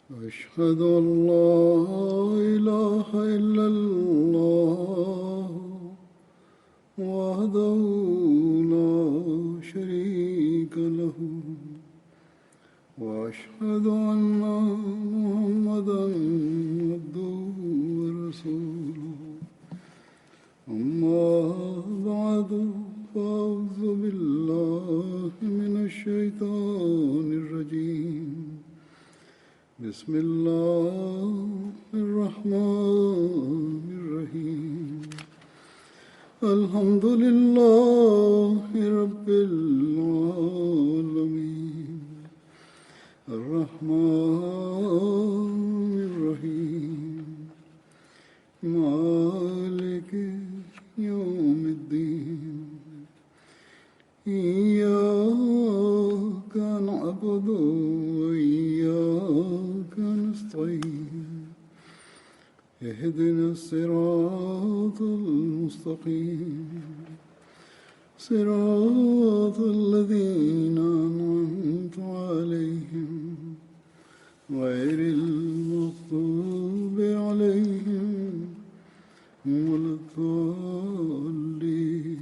أشهد أن لا إله إلا الله وحده لا شريك له وأشهد أن محمدا عبده ورسوله أما بعد فأعوذ بالله من الشيطان الرجيم بسم الله الرحمن الرحيم الحمد لله رب العالمين الرحمن الرحيم مالك يوم الدين إياك نعبد وإياك نستعين اهدنا الصراط المستقيم صراط الذين أنعمت عليهم غير المغضوب عليهم ولا الضالين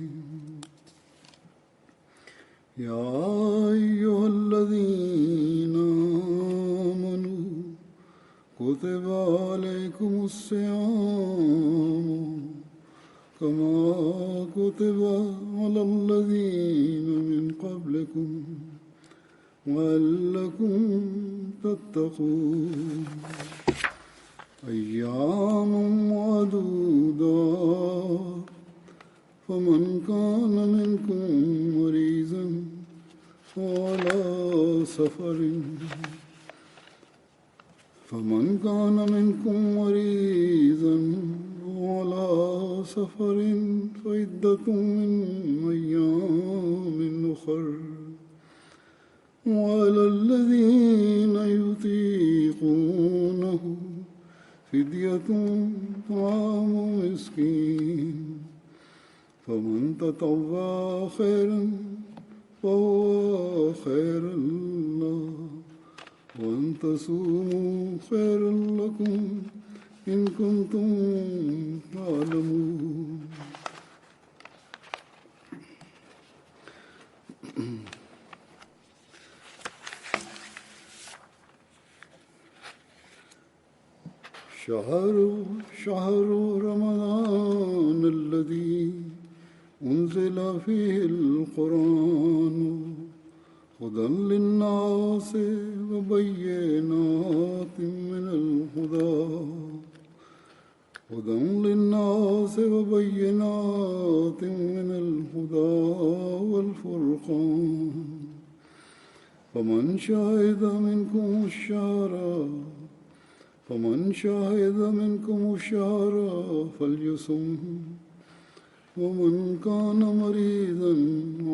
يا أيها الذين آمنوا كتب عليكم الصيام كما كتب على الذين من قبلكم لعلكم تتقون أيام معدودات فمن كان منكم مريضا وعلى سفر فعدة من أيام أخر وعلى الذين يطيقونه فدية طعام مسكين فمن تطوع خيرا فهو خير له وأن تصوموا خير لكم إن كنتم تعلمون شهر رمضان الذي أنزل فيه القرآن هدى للناس وبينات من الهدى والفرقان فمن شهد منكم الشهر فليصم ومن كان مريضا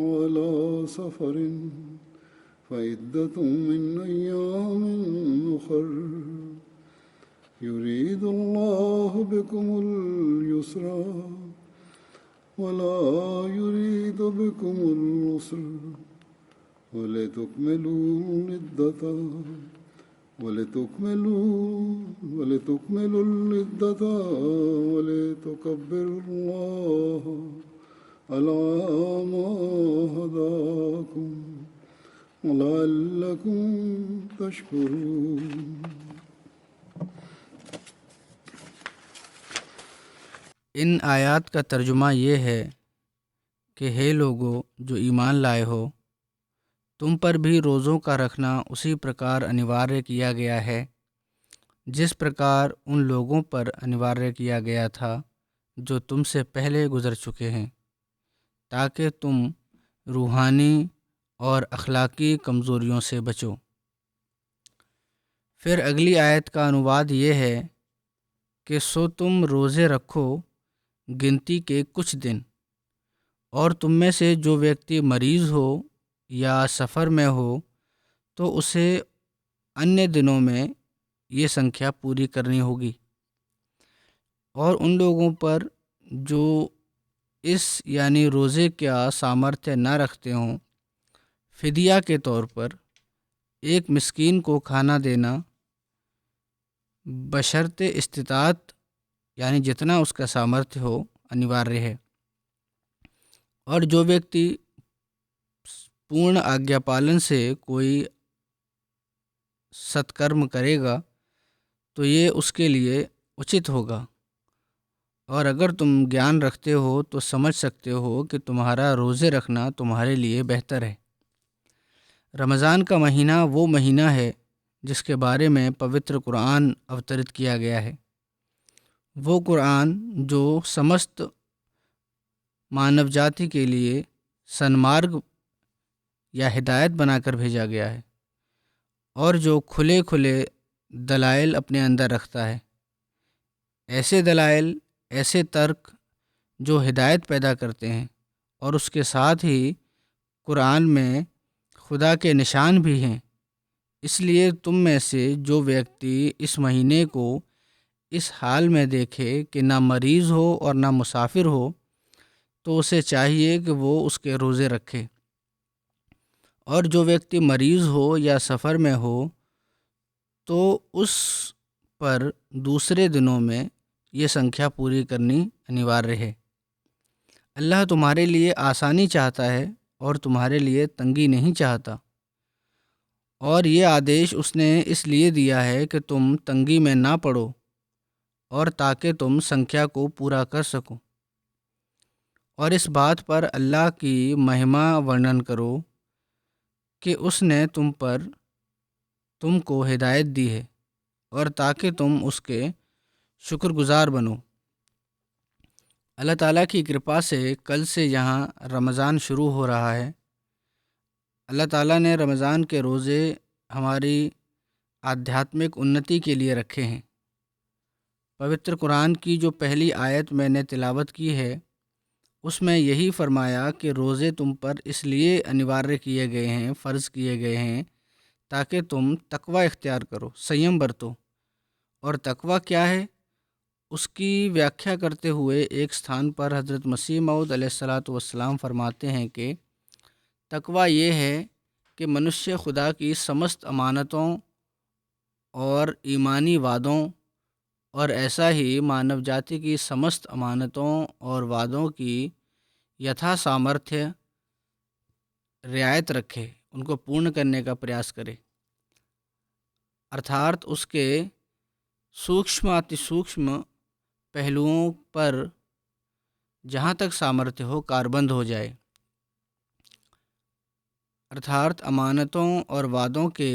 على سفر فعدة من أيام أخر يريد الله بكم اليسر ولا يريد بكم العسر ولتكملوا العدة العدة ولتكبروا الله على ما هداكم ولعلكم تشكرون ان آیات کا ترجمہ یہ ہے کہ ہے لوگو جو ایمان لائے ہو، تم پر بھی روزوں کا رکھنا اسی پرکار انواریہ کیا گیا ہے جس پرکار ان لوگوں پر انواریہ کیا گیا تھا جو تم سے پہلے گزر چکے ہیں، تاکہ تم روحانی اور اخلاقی کمزوریوں سے بچو۔ پھر اگلی آیت کا انواد یہ ہے کہ سو تم روزے رکھو گنتی کے کچھ دن، اور تم میں سے جو ویکتی مریض ہو یا سفر میں ہو تو اسے انیہ دنوں میں یہ سنکھیا پوری کرنی ہوگی، اور ان لوگوں پر جو اس یعنی روزے کا سامرتھیہ نہ رکھتے ہوں، فدیہ کے طور پر ایک مسکین کو کھانا دینا بشرط استطاعت یعنی جتنا اس کا سامرتھ ہو انیواریہ ہے۔ اور جو ویکتی پورن آگیا پالن سے کوئی ستکرم کرے گا تو یہ اس کے لیے اچت ہوگا۔ اور اگر تم گیان رکھتے ہو تو سمجھ سکتے ہو کہ تمہارا روزے رکھنا تمہارے لیے بہتر ہے۔ رمضان کا مہینہ وہ مہینہ ہے جس کے بارے میں پوتر قرآن اوترت کیا گیا ہے۔ وہ قرآن جو سمست مانو جاتی کے لیے سنمارگ یا ہدایت بنا کر بھیجا گیا ہے، اور جو کھلے کھلے دلائل اپنے اندر رکھتا ہے، ایسے دلائل، ایسے ترک جو ہدایت پیدا کرتے ہیں، اور اس کے ساتھ ہی قرآن میں خدا کے نشان بھی ہیں۔ اس لیے تم میں سے جو ویکتی اس مہینے کو اس حال میں دیکھے کہ نہ مریض ہو اور نہ مسافر ہو تو اسے چاہیے کہ وہ اس کے روزے رکھے، اور جو ویکتی مریض ہو یا سفر میں ہو تو اس پر دوسرے دنوں میں یہ سنکھیا پوری کرنی انیواریہ ہے۔ اللہ تمہارے لیے آسانی چاہتا ہے اور تمہارے لیے تنگی نہیں چاہتا، اور یہ آدیش اس نے اس لیے دیا ہے کہ تم تنگی میں نہ پڑو اور تاکہ تم سنکھیا کو پورا کر سکو۔ اور اس بات پر اللہ کی مہما ورنن کرو کہ اس نے تم کو ہدایت دی ہے، اور تاکہ تم اس کے شکر گزار بنو۔ اللہ تعالیٰ کی کرپا سے کل سے یہاں رمضان شروع ہو رہا ہے۔ اللہ تعالیٰ نے رمضان کے روزے ہماری آدھیاتمک انتی کے لیے رکھے ہیں۔ پوتر قرآن کی جو پہلی آیت میں نے تلاوت کی ہے اس میں یہی فرمایا کہ روزے تم پر اس لیے انیواریہ کیے گئے ہیں، فرض کیے گئے ہیں تاکہ تم تقوی اختیار کرو، سیم برتو۔ اور تقوی کیا ہے اس کی ویاکھیا کرتے ہوئے ایک ستھان پر حضرت مسیح موعود علیہ الصلاۃ والسلام فرماتے ہیں کہ تقوی یہ ہے کہ منشیہ خدا کی سمست امانتوں اور ایمانی وعدوں اور ایسا ہی مانو جاتی کی سمست امانتوں اور وعدوں کی یتھا سامرتھیہ رعایت رکھے، ان کو پورن کرنے کا پریاس کرے، ارتھات اس کے سوکشم اتی سوکشم پہلوؤں پر جہاں تک سامرتھیہ ہو کاربند ہو جائے، ارتھات امانتوں اور وعدوں کے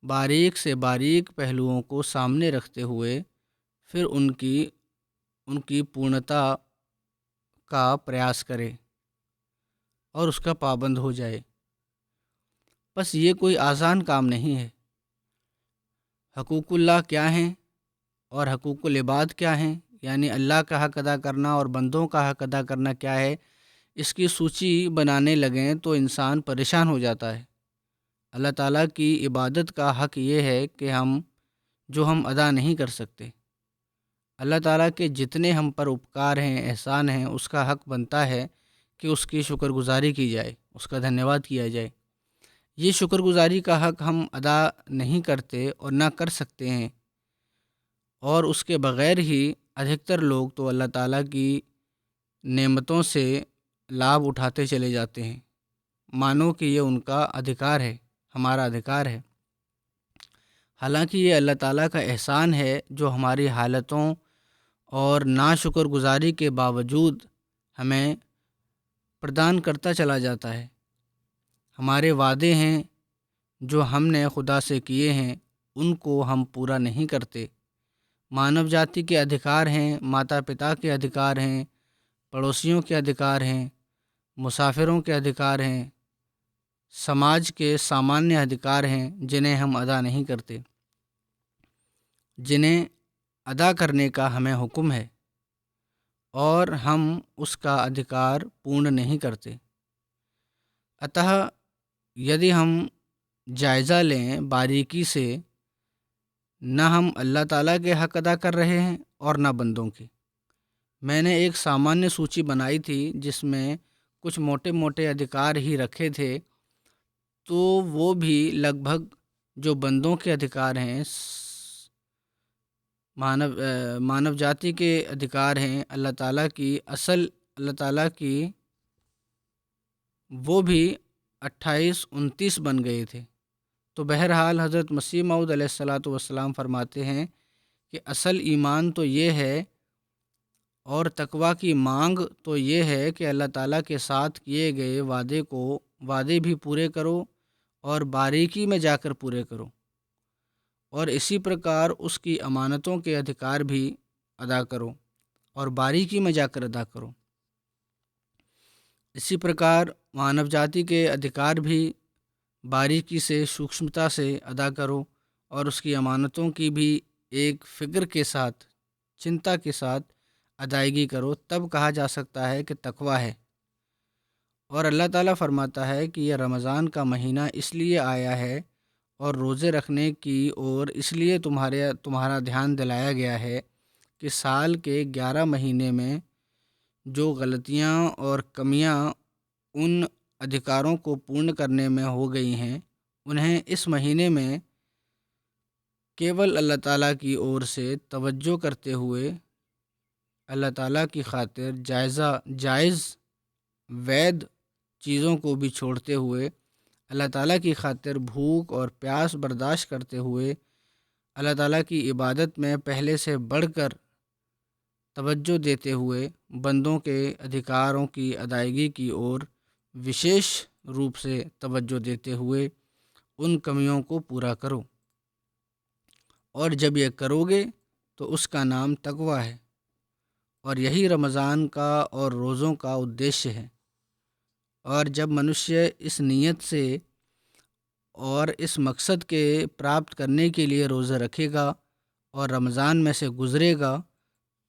باریک سے باریک پہلوؤں کو سامنے رکھتے ہوئے پھر ان کی پورنتا کا پریاس کرے اور اس کا پابند ہو جائے۔ بس یہ کوئی آسان کام نہیں ہے۔ حقوق اللہ کیا ہیں اور حقوق العباد کیا ہیں، یعنی اللہ کا حق ادا کرنا اور بندوں کا حق ادا کرنا کیا ہے، اس کی سوچی بنانے لگیں تو انسان پریشان ہو جاتا ہے۔ اللہ تعالیٰ کی عبادت کا حق یہ ہے کہ ہم ادا نہیں کر سکتے۔ اللہ تعالیٰ کے جتنے ہم پر اپکار ہیں، احسان ہیں، اس کا حق بنتا ہے کہ اس کی شکر گزاری کی جائے، اس کا دھنیہ واد کیا جائے۔ یہ شکر گزاری کا حق ہم ادا نہیں کرتے اور نہ کر سکتے ہیں، اور اس کے بغیر ہی ادھکتر لوگ تو اللہ تعالیٰ کی نعمتوں سے لابھ اٹھاتے چلے جاتے ہیں، مانو کہ یہ ان کا ادھیکار ہے، ہمارا ادھیکار ہے۔ حالانکہ یہ اللہ تعالیٰ کا احسان ہے جو ہماری حالتوں اور ناشکر گزاری کے باوجود ہمیں پردان کرتا چلا جاتا ہے۔ ہمارے وعدے ہیں جو ہم نے خدا سے کیے ہیں ان کو ہم پورا نہیں کرتے۔ مانو جاتی کے ادھیکار ہیں، ماتا پتا کے ادھیکار ہیں، پڑوسیوں کے ادھیکار ہیں، مسافروں کے ادھیکار ہیں، سماج کے سامانیہ ادھیکار ہیں جنہیں ہم ادا نہیں کرتے، جنہیں ادا کرنے کا ہمیں حکم ہے اور ہم اس کا ادھیکار پورن نہیں کرتے۔ اتہ یدی ہم جائزہ لیں باریکی سے، نہ ہم اللہ تعالیٰ کے حق ادا کر رہے ہیں اور نہ بندوں کے۔ میں نے ایک سامانیہ سوچی بنائی تھی جس میں کچھ موٹے موٹے ادھیکار ہی رکھے تھے، تو وہ بھی لگ بھگ جو بندوں کے ادھیکار ہیں مانو جاتی کے ادھیکار ہیں اللہ تعالیٰ کی اللہ تعالیٰ کی، وہ بھی 28-29 بن گئے تھے۔ تو بہرحال حضرت مسیح موعود علیہ الصلاۃ والسلام فرماتے ہیں کہ اصل ایمان تو یہ ہے اور تقویٰ کی مانگ تو یہ ہے کہ اللہ تعالیٰ کے ساتھ کیے گئے وعدے بھی پورے کرو اور باریکی میں جا کر پورے کرو، اور اسی پرکار اس کی امانتوں کے ادھیکار بھی ادا کرو اور باریکی میں جا کر ادا کرو۔ اسی پرکار مانو جاتی کے ادھیکار بھی باریکی سے، سوکشمتا سے ادا کرو اور اس کی امانتوں کی بھی ایک فکر کے ساتھ، چنتا کے ساتھ ادائیگی کرو، تب کہا جا سکتا ہے کہ تقویٰ ہے۔ اور اللہ تعالیٰ فرماتا ہے کہ یہ رمضان کا مہینہ اس لیے آیا ہے اور روزے رکھنے کی اور اس لیے تمہارا دھیان دلایا گیا ہے کہ سال کے 11 مہینے میں جو غلطیاں اور کمیاں ان ادھیکاروں کو پورن کرنے میں ہو گئی ہیں، انہیں اس مہینے میں کیول اللہ تعالیٰ کی اور سے توجہ کرتے ہوئے، اللہ تعالیٰ کی خاطر جائز وید چیزوں کو بھی چھوڑتے ہوئے، اللہ تعالیٰ کی خاطر بھوک اور پیاس برداشت کرتے ہوئے، اللہ تعالیٰ کی عبادت میں پہلے سے بڑھ کر توجہ دیتے ہوئے، بندوں کے ادھیکاروں کی ادائیگی کی اور وشیش روپ سے توجہ دیتے ہوئے ان کمیوں کو پورا کرو، اور جب یہ کرو گے تو اس کا نام تقویٰ ہے، اور یہی رمضان کا اور روزوں کا ادیشیہ ہے۔ اور جب منشیہ اس نیت سے اور اس مقصد کے پراپت کرنے کے لیے روزہ رکھے گا اور رمضان میں سے گزرے گا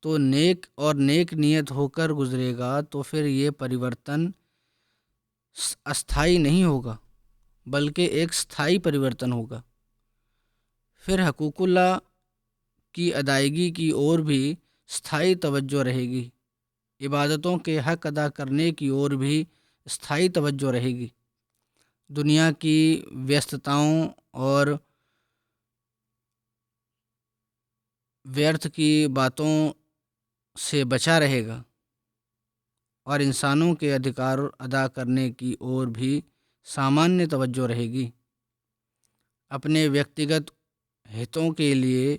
تو نیک نیت ہو کر گزرے گا، تو پھر یہ پریورتن استھائی نہیں ہوگا بلکہ ایک استھائی پریورتن ہوگا۔ پھر حقوق اللہ کی ادائیگی کی اور بھی استھائی توجہ رہے گی، عبادتوں کے حق ادا کرنے کی اور بھی استھائی توجہ رہے گی، دنیا کی ویستتاؤں اور ویرتھ کی باتوں سے بچا رہے گا، اور انسانوں کے ادھیکار ادا کرنے کی اور بھی سامانیہ توجہ رہے گی۔ اپنے ویکتیگت ہتوں کے لیے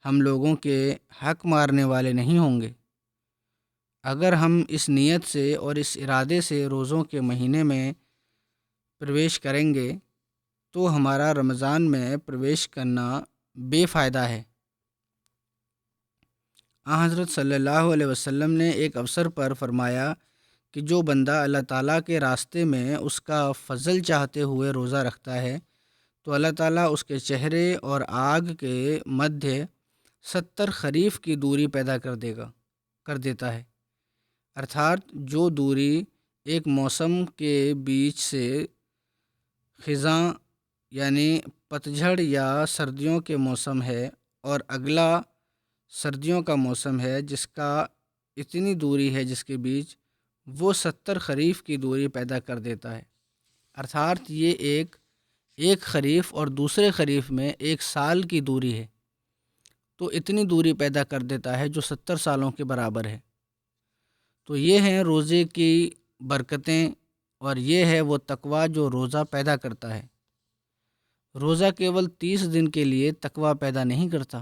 ہم لوگوں کے حق مارنے والے نہیں ہوں گے۔ اگر ہم اس نیت سے اور اس ارادے سے روزوں کے مہینے میں پرویش کریں گے تو ہمارا رمضان میں پرویش کرنا بے فائدہ ہے۔ حضرت صلی اللہ علیہ وسلم نے ایک اوسر پر فرمایا کہ جو بندہ اللہ تعالیٰ کے راستے میں اس کا فضل چاہتے ہوئے روزہ رکھتا ہے تو اللہ تعالیٰ اس کے چہرے اور آگ کے مدھیہ 70 خریف کی دوری پیدا کر دیتا ہے، ارتھات جو دوری ایک موسم کے بیچ سے خزاں یعنی پتجھڑ یا سردیوں کے موسم ہے اور اگلا سردیوں کا موسم ہے، جس کا اتنی دوری ہے جس کے بیچ، وہ 70 خریف کی دوری پیدا کر دیتا ہے، ارتھات یہ ایک خریف اور دوسرے خریف میں 1 سال کی دوری ہے، تو اتنی دوری پیدا کر دیتا ہے جو 70 سالوں کے برابر ہے۔ تو یہ ہیں روزے کی برکتیں، اور یہ ہے وہ تقویٰ جو روزہ پیدا کرتا ہے۔ روزہ کیول 30 دن کے لیے تقویٰ پیدا نہیں کرتا،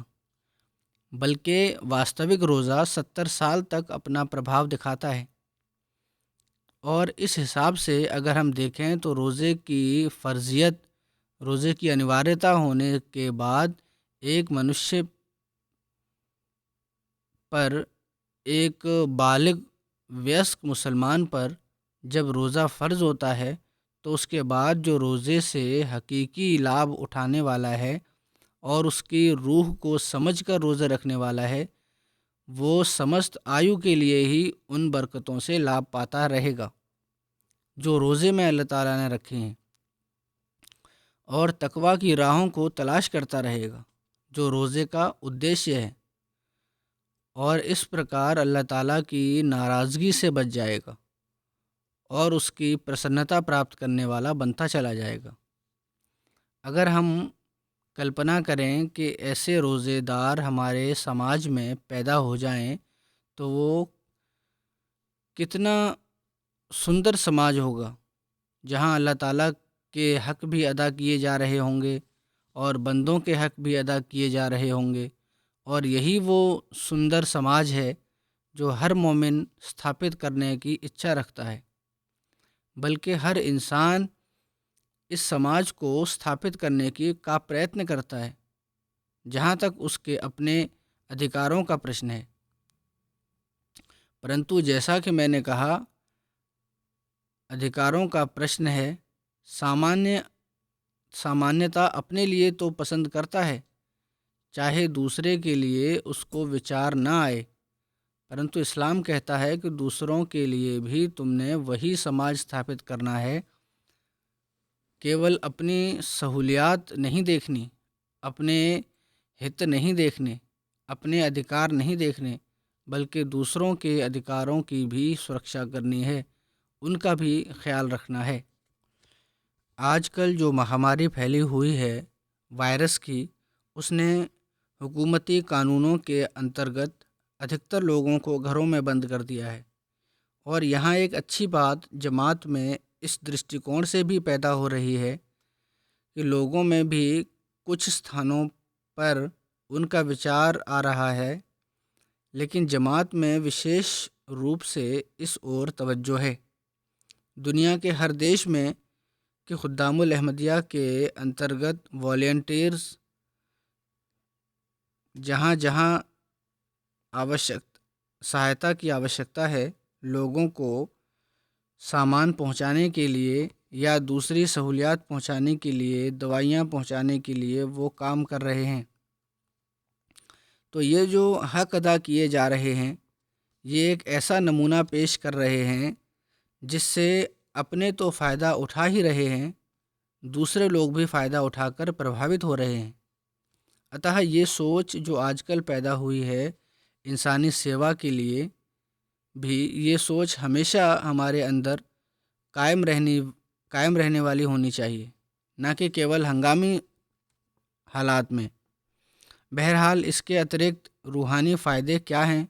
بلکہ واستوک روزہ 70 سال تک اپنا پربھاؤ دکھاتا ہے۔ اور اس حساب سے اگر ہم دیکھیں تو روزے کی فرضیت، روزے کی انواریتا ہونے کے بعد ایک منشیہ پر، ایک بالغ ویسک مسلمان پر جب روزہ فرض ہوتا ہے تو اس کے بعد جو روزے سے حقیقی لابھ اٹھانے والا ہے اور اس کی روح کو سمجھ کر روزہ رکھنے والا ہے، وہ سمست آیو کے لیے ہی ان برکتوں سے لابھ پاتا رہے گا جو روزے میں اللہ تعالیٰ نے رکھے ہیں، اور تقویٰ کی راہوں کو تلاش کرتا رہے گا جو روزے کا ادیشیہ ہے، اور اس پرکار اللہ تعالیٰ کی ناراضگی سے بچ جائے گا اور اس کی پرسنتا پراپت کرنے والا بنتا چلا جائے گا۔ اگر ہم کلپنا کریں کہ ایسے روزے دار ہمارے سماج میں پیدا ہو جائیں تو وہ کتنا سندر سماج ہوگا، جہاں اللہ تعالیٰ کے حق بھی ادا کیے جا رہے ہوں گے اور بندوں کے حق بھی ادا کیے جا رہے ہوں گے۔ اور یہی وہ سندر سماج ہے جو ہر مومن استھاپت کرنے کی اچھا رکھتا ہے، بلکہ ہر انسان اس سماج کو استھاپت کرنے کا پریتن کرتا ہے جہاں تک اس کے اپنے ادھیکاروں کا پرشن ہے۔ پرنتو جیسا کہ میں نے کہا، ادھیکاروں کا پرشن ہے، سامانیتا اپنے لیے تو پسند کرتا ہے، چاہے دوسرے کے لیے اس کو وچار نہ آئے، پرنتو اسلام کہتا ہے کہ دوسروں کے لیے بھی تم نے وہی سماج استھاپت کرنا ہے، کیول اپنی سہولیات نہیں دیکھنی، اپنے ہت نہیں دیکھنے، اپنے ادھیکار نہیں دیکھنے، بلکہ دوسروں کے ادھیکاروں کی بھی سرکشا کرنی ہے، ان کا بھی خیال رکھنا ہے۔ آج کل جو مہاماری پھیلی ہوئی ہے وائرس کی، اس نے حکومتی قانونوں کے انترگت ادھکتر لوگوں کو گھروں میں بند کر دیا ہے، اور یہاں ایک اچھی بات جماعت میں اس درشٹیکون سے بھی پیدا ہو رہی ہے کہ لوگوں میں بھی کچھ استھانوں پر ان کا وچار آ رہا ہے، لیکن جماعت میں وشیش روپ سے اس اور توجہ ہے۔ دنیا کے ہر دیش میں کہ خدام الاحمدیہ کے انترگت والنٹیئرز جہاں جہاں سہایتا کی آوشکتا ہے، لوگوں کو سامان پہنچانے کے لیے یا دوسری سہولیات پہنچانے کے لیے، دوائیاں پہنچانے کے لیے وہ کام کر رہے ہیں۔ تو یہ جو حق ادا کیے جا رہے ہیں، یہ ایک ایسا نمونہ پیش کر رہے ہیں جس سے اپنے تو فائدہ اٹھا ہی رہے ہیں، دوسرے لوگ بھی فائدہ اٹھا کر پربھاوت ہو رہے ہیں۔ اتہ یہ سوچ جو آج کل پیدا ہوئی ہے انسانی سیوا کے لیے بھی، یہ سوچ ہمیشہ ہمارے اندر قائم رہنے والی ہونی چاہیے، نہ کہ کیول ہنگامی حالات میں۔ بہرحال اس کے اترکت روحانی فائدے کیا ہیں؟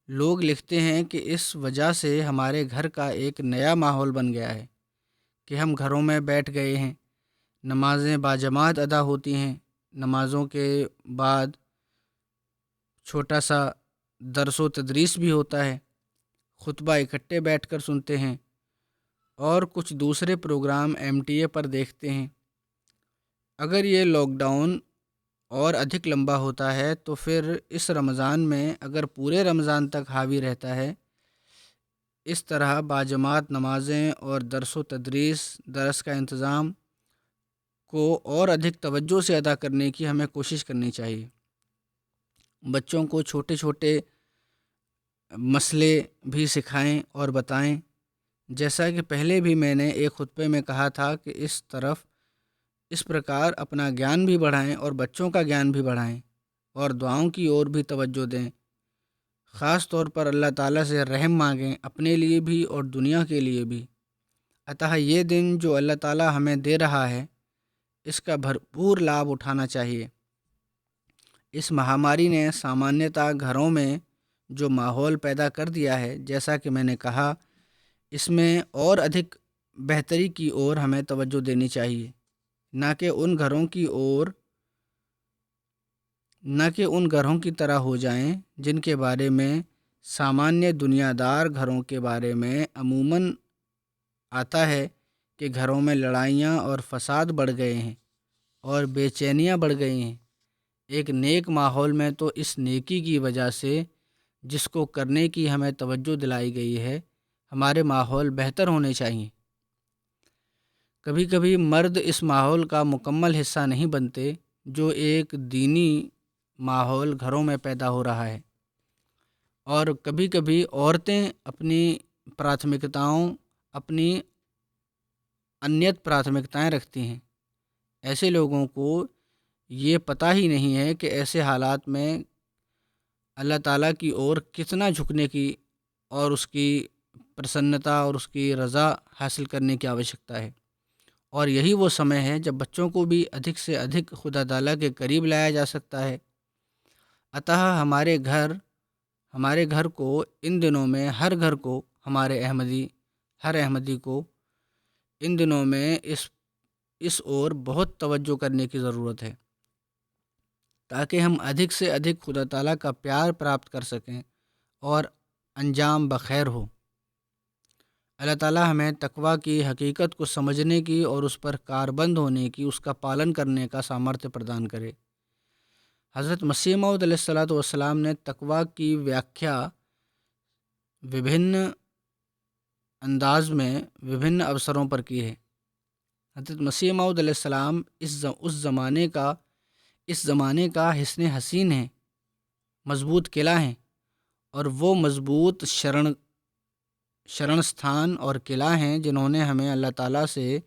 لوگ لکھتے ہیں کہ اس وجہ سے ہمارے گھر کا ایک نیا ماحول بن گیا ہے کہ ہم گھروں میں بیٹھ گئے ہیں، نمازیں باجماعت ادا ہوتی ہیں، نمازوں کے بعد چھوٹا سا درس و تدریس بھی ہوتا ہے، خطبہ اکٹھے بیٹھ کر سنتے ہیں، اور کچھ دوسرے پروگرام MTA پر دیکھتے ہیں۔ اگر یہ لاک ڈاؤن اور ادھک لمبا ہوتا ہے تو پھر اس رمضان میں اگر پورے رمضان تک حاوی رہتا ہے، اس طرح باجماعت نمازیں اور درس و تدریس، درس کا انتظام کو اور ادھک توجہ سے ادا کرنے کی ہمیں کوشش کرنی چاہیے۔ بچوں کو چھوٹے چھوٹے مسئلے بھی سکھائیں اور بتائیں، جیسا کہ پہلے بھی میں نے ایک خطبے میں کہا تھا کہ اس پرکار اپنا گیان بھی بڑھائیں اور بچوں کا گیان بھی بڑھائیں، اور دعاؤں کی اور بھی توجہ دیں۔ خاص طور پر اللہ تعالیٰ سے رحم مانگیں، اپنے لیے بھی اور دنیا کے لیے بھی۔ اتہ یہ دن جو اللہ تعالیٰ ہمیں دے رہا ہے، اس کا بھرپور لابھ اٹھانا چاہیے۔ اس مہاماری نے سامانیتا گھروں میں جو ماحول پیدا کر دیا ہے، جیسا کہ میں نے کہا، اس میں اور ادھک بہتری کی اور ہمیں توجہ دینی چاہیے، نہ کہ ان گھروں کی طرح ہو جائیں جن کے بارے میں سامانیہ دنیا دار گھروں کے بارے میں عموماً آتا ہے کہ گھروں میں لڑائیاں اور فساد بڑھ گئے ہیں اور بے چینیاں بڑھ گئی ہیں۔ ایک نیک ماحول میں تو اس نیکی کی وجہ سے جس کو کرنے کی ہمیں توجہ دلائی گئی ہے، ہمارے ماحول بہتر ہونے چاہیے۔ کبھی کبھی مرد اس ماحول کا مکمل حصہ نہیں بنتے جو ایک دینی ماحول گھروں میں پیدا ہو رہا ہے، اور کبھی کبھی عورتیں اپنی پراتھمکتاؤں، اپنی انیت پراتھمکتائیں رکھتی ہیں۔ ایسے لوگوں کو یہ پتہ ہی نہیں ہے کہ ایسے حالات میں اللہ تعالیٰ کی اور کتنا جھکنے کی اور اس کی پرسنتا اور اس کی رضا حاصل کرنے کی آوشکتا ہے، اور یہی وہ سمے ہے جب بچوں کو بھی ادھک سے ادھک خدا تعالیٰ کے قریب لایا جا سکتا ہے۔ اتہ ہمارے گھر کو ان دنوں میں ہر احمدی کو ان دنوں میں اس اور بہت توجہ کرنے کی ضرورت ہے، تاکہ ہم ادھک سے ادھک خدا تعالیٰ کا پیار پراپت کر سکیں اور انجام بخیر ہو۔ اللہ تعالیٰ ہمیں تقویٰ کی حقیقت کو سمجھنے کی اور اس پر کاربند ہونے کی، اس کا پالن کرنے کا سامرتھ پردان کرے۔ حضرت مسیح موعود علیہ الصلوۃ والسلام نے تقویٰ کی ویاکھیا وبھن انداز میں وبھن اوسروں پر کی ہے۔ حضرت مسیح موعود علیہ السلام اس زمانے کا حسن حسین ہیں، مضبوط قلعہ ہیں، اور وہ مضبوط شرن ستھان اور قلعہ ہیں جنہوں نے ہمیں اللہ تعالیٰ سے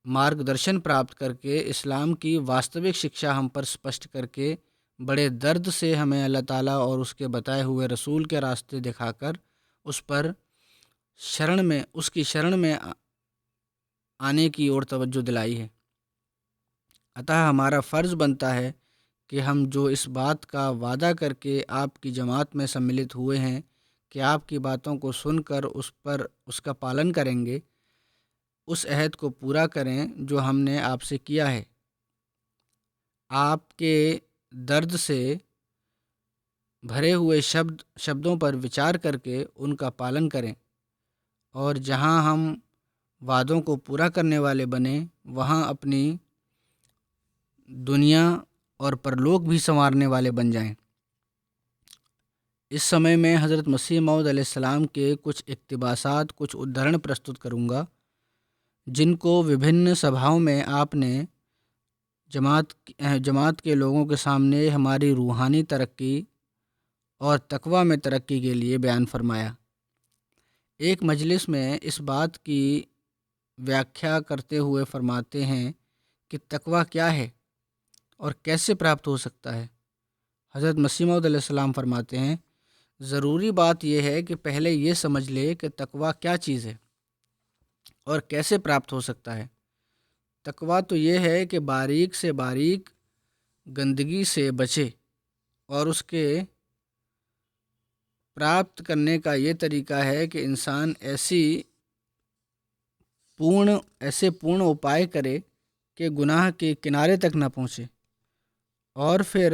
مارگ درشن پراپت کر کے اسلام کی واستوک شکشا ہم پر سپشٹ کر کے بڑے درد سے ہمیں اللہ تعالیٰ اور اس کے بتائے ہوئے رسول کے راستے دکھا کر اس کی شرن میں آنے کی اور توجہ دلائی ہے۔ اتہ ہمارا فرض بنتا ہے کہ ہم جو اس بات کا وعدہ کر کے آپ کی جماعت میں سملت ہوئے ہیں کہ آپ کی باتوں کو سن کر اس کا پالن کریں گے، اس عہد کو پورا کریں جو ہم نے آپ سے کیا ہے۔ آپ کے درد سے بھرے ہوئے شبدوں پر وچار کر کے ان کا پالن کریں، اور جہاں ہم وعدوں کو پورا کرنے والے بنیں وہاں اپنی دنیا اور پرلوک بھی سنوارنے والے بن جائیں۔ اس سمے میں حضرت مسیح موعود علیہ السلام کے کچھ اقتباسات، کچھ ادھرن پرستت کروں گا، جن کو وبھن سبھاؤں میں آپ نے جماعت کے لوگوں کے سامنے ہماری روحانی ترقی اور تقویٰ میں ترقی کے لیے بیان فرمایا۔ ایک مجلس میں اس بات کی ویاکھیا کرتے ہوئے فرماتے ہیں کہ تقویٰ کیا ہے اور کیسے پراپت ہو سکتا ہے۔ حضرت مسیح موعود علیہ السلام فرماتے ہیں، ضروری بات یہ ہے کہ پہلے یہ سمجھ لے کہ تقویٰ کیا چیز ہے اور کیسے پراپت ہو سکتا ہے۔ تقویٰ تو یہ ہے کہ باریک سے باریک گندگی سے بچے، اور اس کے پراپت کرنے کا یہ طریقہ ہے کہ انسان ایسے پورن اپائے کرے کہ گناہ کے کنارے تک نہ پہنچے، اور پھر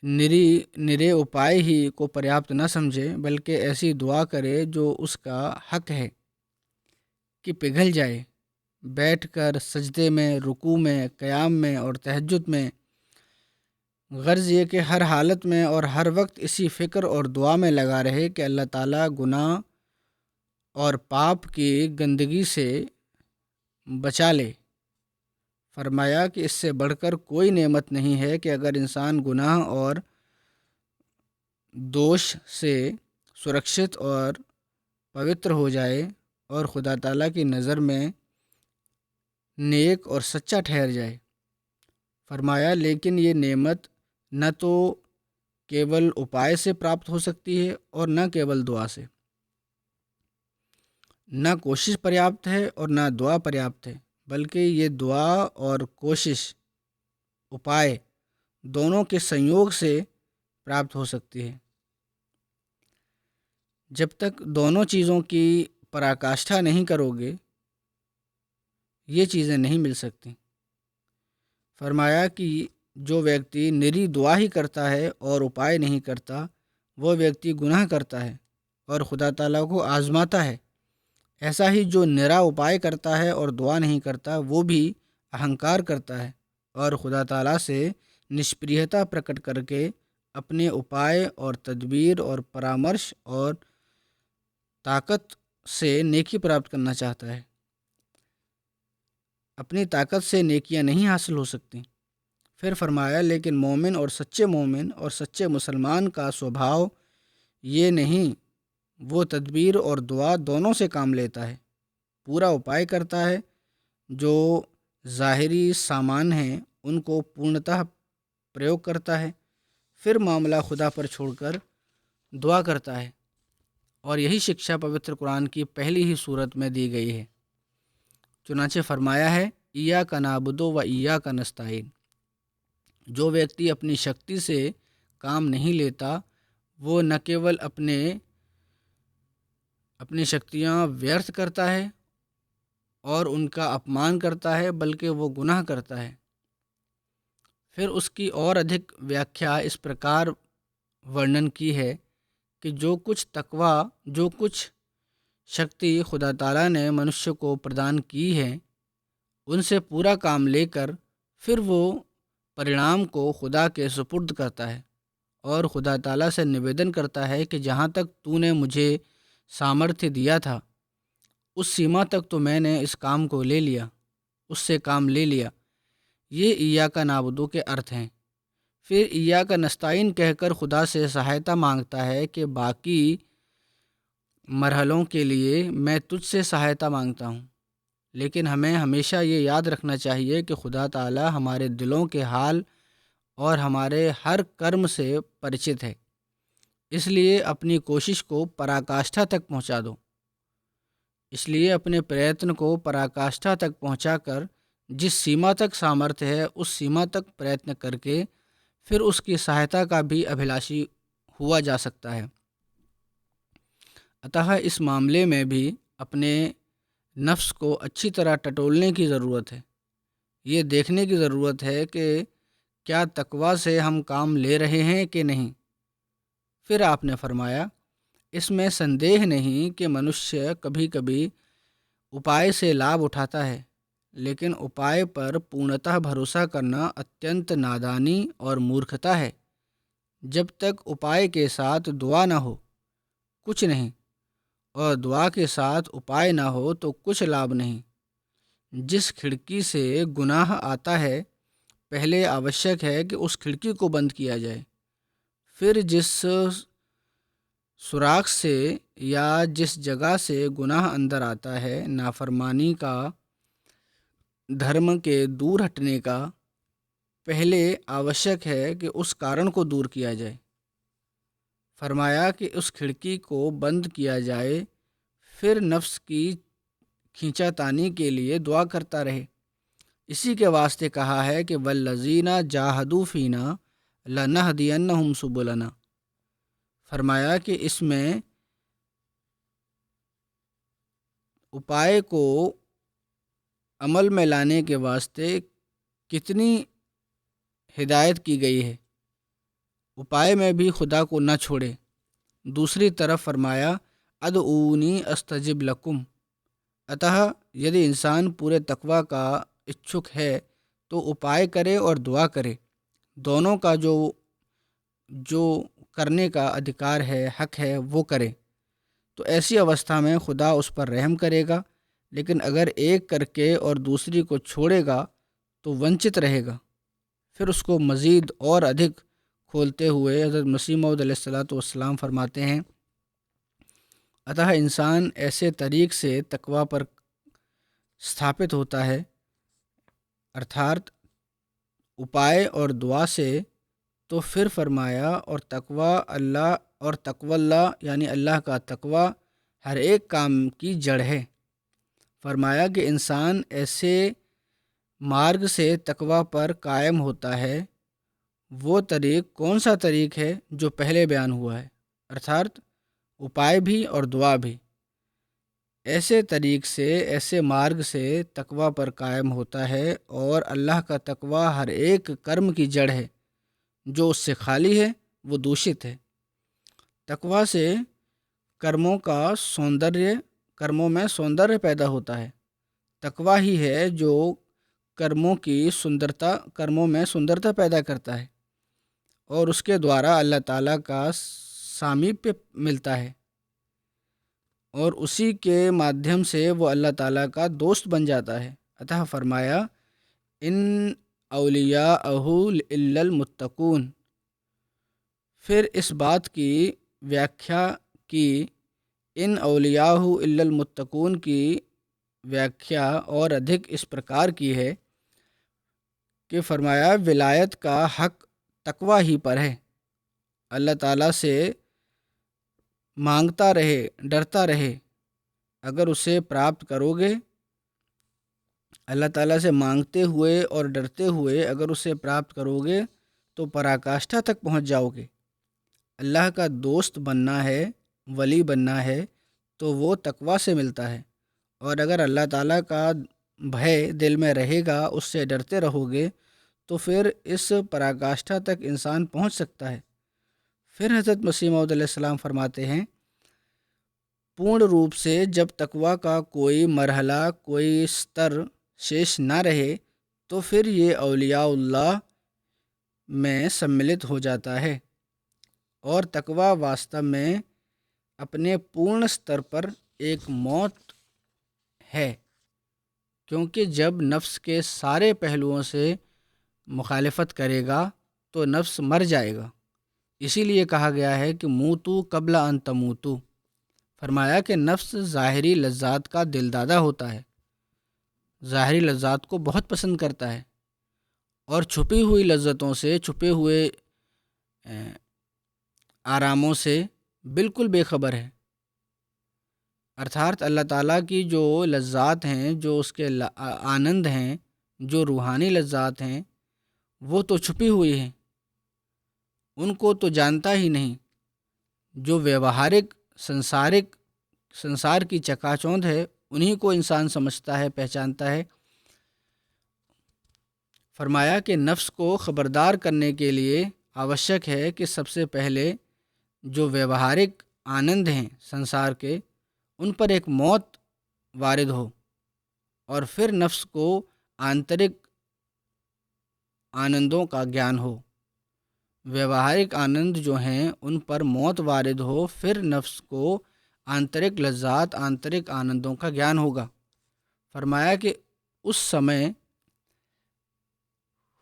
نرے اپائے ہی کو پریاپت نہ سمجھے، بلکہ ایسی دعا کرے جو اس کا حق ہے کہ پگھل جائے، بیٹھ کر سجدے میں، رکوع میں، قیام میں اور تہجد میں، غرض یہ کہ ہر حالت میں اور ہر وقت اسی فکر اور دعا میں لگا رہے کہ اللہ تعالیٰ گناہ اور پاپ کی گندگی سے بچا لے۔ فرمایا کہ اس سے بڑھ کر کوئی نعمت نہیں ہے کہ اگر انسان گناہ اور دوش سے سرکشت اور پوتر ہو جائے اور خدا تعالیٰ کی نظر میں نیک اور سچا ٹھہر جائے۔ فرمایا لیکن یہ نعمت نہ تو کیول اپائے سے پراپت ہو سکتی ہے اور نہ کیول دعا سے، نہ کوشش پریاپت ہے اور نہ دعا پریاپت ہے، بلکہ یہ دعا اور کوشش اپائے دونوں کے سنیوگ سے پراپت ہو سکتی ہے۔ جب تک دونوں چیزوں کی پراکاشٹھا نہیں کرو گے یہ چیزیں نہیں مل سکتی۔ فرمایا کہ جو ویکتی نری دعا ہی کرتا ہے اور اپائے نہیں کرتا، وہ ویکتی گناہ کرتا ہے اور خدا تعالیٰ کو آزماتا ہے۔ ایسا ہی جو نرا اپائے کرتا ہے اور دعا نہیں کرتا، وہ بھی اہنکار کرتا ہے اور خدا تعالیٰ سے نشپریہتا پرکٹ کر کے اپنے اپائے اور تدبیر اور پرامرش اور طاقت سے نیکی پراپت کرنا چاہتا ہے۔ اپنی طاقت سے نیکیاں نہیں حاصل ہو سکتی۔ پھر فرمایا لیکن مومن اور سچے مسلمان کا سوبھاؤ یہ نہیں، وہ تدبیر اور دعا دونوں سے کام لیتا ہے، پورا اپائے کرتا ہے، جو ظاہری سامان ہیں ان کو پورنتہ پریوگ کرتا ہے، پھر معاملہ خدا پر چھوڑ کر دعا کرتا ہے، اور یہی شکشا پوتر قرآن کی پہلی ہی صورت میں دی گئی ہے۔ چنانچہ فرمایا ہے ایاک نعبد و ایاک نستعین۔ جو ویکتی اپنی شکتی سے کام نہیں لیتا وہ نہ کیول اپنی شکتیاں ویرتھ کرتا ہے اور ان کا اپمان کرتا ہے بلکہ وہ گناہ کرتا ہے۔ پھر اس کی اور ادھک ویاکھیا اس پرکار ورنن کی ہے کہ جو کچھ شکتی خدا تعالیٰ نے منشیہ کو پردان کی ہے ان سے پورا کام لے کر پھر وہ پرینام کو خدا کے سپرد کرتا ہے اور خدا تعالیٰ سے نویدن کرتا ہے کہ جہاں تک تو نے مجھے سامرتھیہ دیا تھا اس سیما تک تو میں نے اس کام کو لے لیا، اس سے کام لے لیا۔ یہ ایاک نعبد کے ارتھ ہیں۔ پھر ایاک نستعین کہہ کر خدا سے سہایتا مانگتا ہے کہ باقی مرحلوں کے لیے میں تجھ سے سہایتا مانگتا ہوں، لیکن ہمیں ہمیشہ یہ یاد رکھنا چاہیے کہ خدا تعالیٰ ہمارے دلوں کے حال اور ہمارے ہر کرم سے پریچت ہے، اس لیے اپنی کوشش کو پراکاشٹھا تک پہنچا دو۔ اس لیے اپنے پریتن کو پراکاشٹھا تک پہنچا کر جس سیما تک سامرتھ ہے اس سیما تک پریتن کر کے پھر اس کی سہایتا کا بھی ابھیلاشی ہوا جا سکتا ہے۔ اتہ اس معاملے میں بھی اپنے نفس کو اچھی طرح ٹٹولنے کی ضرورت ہے۔ یہ دیکھنے کی ضرورت ہے کہ کیا تقویٰ سے ہم کام لے رہے ہیں کہ نہیں۔ پھر آپ نے فرمایا اس میں سندیہ نہیں کہ منشیہ کبھی کبھی اپائے سے لابھ اٹھاتا ہے، لیکن اپائے پر پورنتہ بھروسہ کرنا اتینت نادانی اور مورکھتا ہے۔ جب تک اپائے کے ساتھ دعا نہ ہو کچھ نہیں، اور دعا کے ساتھ اپائے نہ ہو تو کچھ لابھ نہیں۔ جس کھڑکی سے گناہ آتا ہے پہلے آوشک ہے کہ اس کھڑکی کو بند کیا جائے، پھر جس سوراخ سے یا جس جگہ سے گناہ اندر آتا ہے نافرمانی کا، دھرم کے دور ہٹنے کا، پہلے آوشک ہے کہ اس کارن کو دور کیا جائے۔ فرمایا کہ اس کھڑکی کو بند کیا جائے، پھر نفس کی کھینچا تانی کے لیے دعا کرتا رہے۔ اسی کے واسطے کہا ہے کہ والذین جاہدوا فینا لنہدینہم سبلنا۔ فرمایا کہ اس میں اپائے کو عمل میں لانے کے واسطے کتنی ہدایت کی گئی ہے، اپائے میں بھی خدا کو نہ چھوڑے۔ دوسری طرف فرمایا ادعونی استجب لکم۔ اتہ یدی انسان پورے تقویٰ کا اچھک ہے تو اپائے کرے اور دعا کرے، دونوں کا جو کرنے کا ادھیکار ہے، حق ہے، وہ کرے، تو ایسی اوستھا میں خدا اس پر رحم کرے گا۔ لیکن اگر ایک کر کے اور دوسری کو چھوڑے گا تو ونچت رہے گا۔ پھر اس کو مزید اور ادھک کھولتے ہوئے حضرت مسیح موعود علیہ الصلوۃ والسلام فرماتے ہیں اتہ انسان ایسے طریق سے تقویٰ پر ستھاپت ہوتا ہے، ارتھات اپائے اور دعا سے، تو پھر فرمایا اور تقویٰ اللہ یعنی اللہ کا تقویٰ ہر ایک کام کی جڑ ہے۔ فرمایا کہ انسان ایسے مارگ سے تقویٰ پر قائم ہوتا ہے، وہ طریق کون سا طریق ہے جو پہلے بیان ہوا ہے، ارتھات اپائے بھی اور دعا بھی۔ ایسے طریق سے، ایسے مارگ سے تقویٰ پر قائم ہوتا ہے، اور اللہ کا تقویٰ ہر ایک کرم کی جڑ ہے۔ جو اس سے خالی ہے وہ دوشت ہے۔ تقویٰ سے کرموں میں سوندریہ پیدا ہوتا ہے۔ تقویٰ ہی ہے جو کرموں میں سندرتا پیدا کرتا ہے، اور اس کے دوارا اللہ تعالیٰ کا سامیپیہ ملتا ہے، اور اسی کے مادھیم سے وہ اللہ تعالیٰ کا دوست بن جاتا ہے۔ اتہ فرمایا ان اولیاءہ الا المتقون۔ پھر اس بات کی ویاکھیا کی، ان اولیاء الا المتقون کی ویاکھیا اور ادھک اس پرکار کی ہے کہ فرمایا ولایت کا حق تقویٰ ہی پر ہے۔ اللہ تعالیٰ سے مانگتا رہے، ڈرتا رہے، اگر اسے پراپت کرو گے اللہ تعالیٰ سے مانگتے ہوئے اور ڈرتے ہوئے اگر اسے پراپت کرو گے تو پراکاشٹھا تک پہنچ جاؤ گے۔ اللہ کا دوست بننا ہے، ولی بننا ہے تو وہ تقویٰ سے ملتا ہے، اور اگر اللہ تعالیٰ کا بھے دل میں رہے گا، اس سے ڈرتے رہو گے تو پھر اس پراکاشٹھا تک انسان پہنچ سکتا ہے۔ پھر حضرت مسیح موعود علیہ السلام فرماتے ہیں، پورن روپ سے جب تقویٰ کا کوئی مرحلہ، کوئی سطر شیش نہ رہے تو پھر یہ اولیاء اللہ میں سملت ہو جاتا ہے، اور تقویٰ واستو میں اپنے پورن سطر پر ایک موت ہے، کیونکہ جب نفس کے سارے پہلوؤں سے مخالفت کرے گا تو نفس مر جائے گا۔ اسی لیے کہا گیا ہے کہ موتو قبل ان تموتو۔ فرمایا کہ نفس ظاہری لذات کا دلدادہ ہوتا ہے، ظاہری لذات کو بہت پسند کرتا ہے، اور چھپی ہوئی لذتوں سے، چھپے ہوئے آراموں سے بالکل بے خبر ہے۔ ارتھات اللہ تعالیٰ کی جو لذات ہیں، جو اس کے آنند ہیں، جو روحانی لذات ہیں، وہ تو چھپی ہوئی ہیں، ان کو تو جانتا ہی نہیں۔ جو ویوہارک سنسار کی چکا چوندھ ہے، انہی کو انسان سمجھتا ہے، پہچانتا ہے۔ فرمایا کہ نفس کو خبردار کرنے کے لیے آوشک ہے کہ سب سے پہلے جو ویوہارک آنند ہیں سنسار کے، ان پر ایک موت وارد ہو، اور پھر نفس کو آنترک آنندوں کا گیان ہو۔ ویوہارک آنند جو ہیں ان پر موت وارد ہو، پھر نفس کو آنترک لذات، آنترک آنندوں کا گیان ہوگا۔ فرمایا کہ اس سمے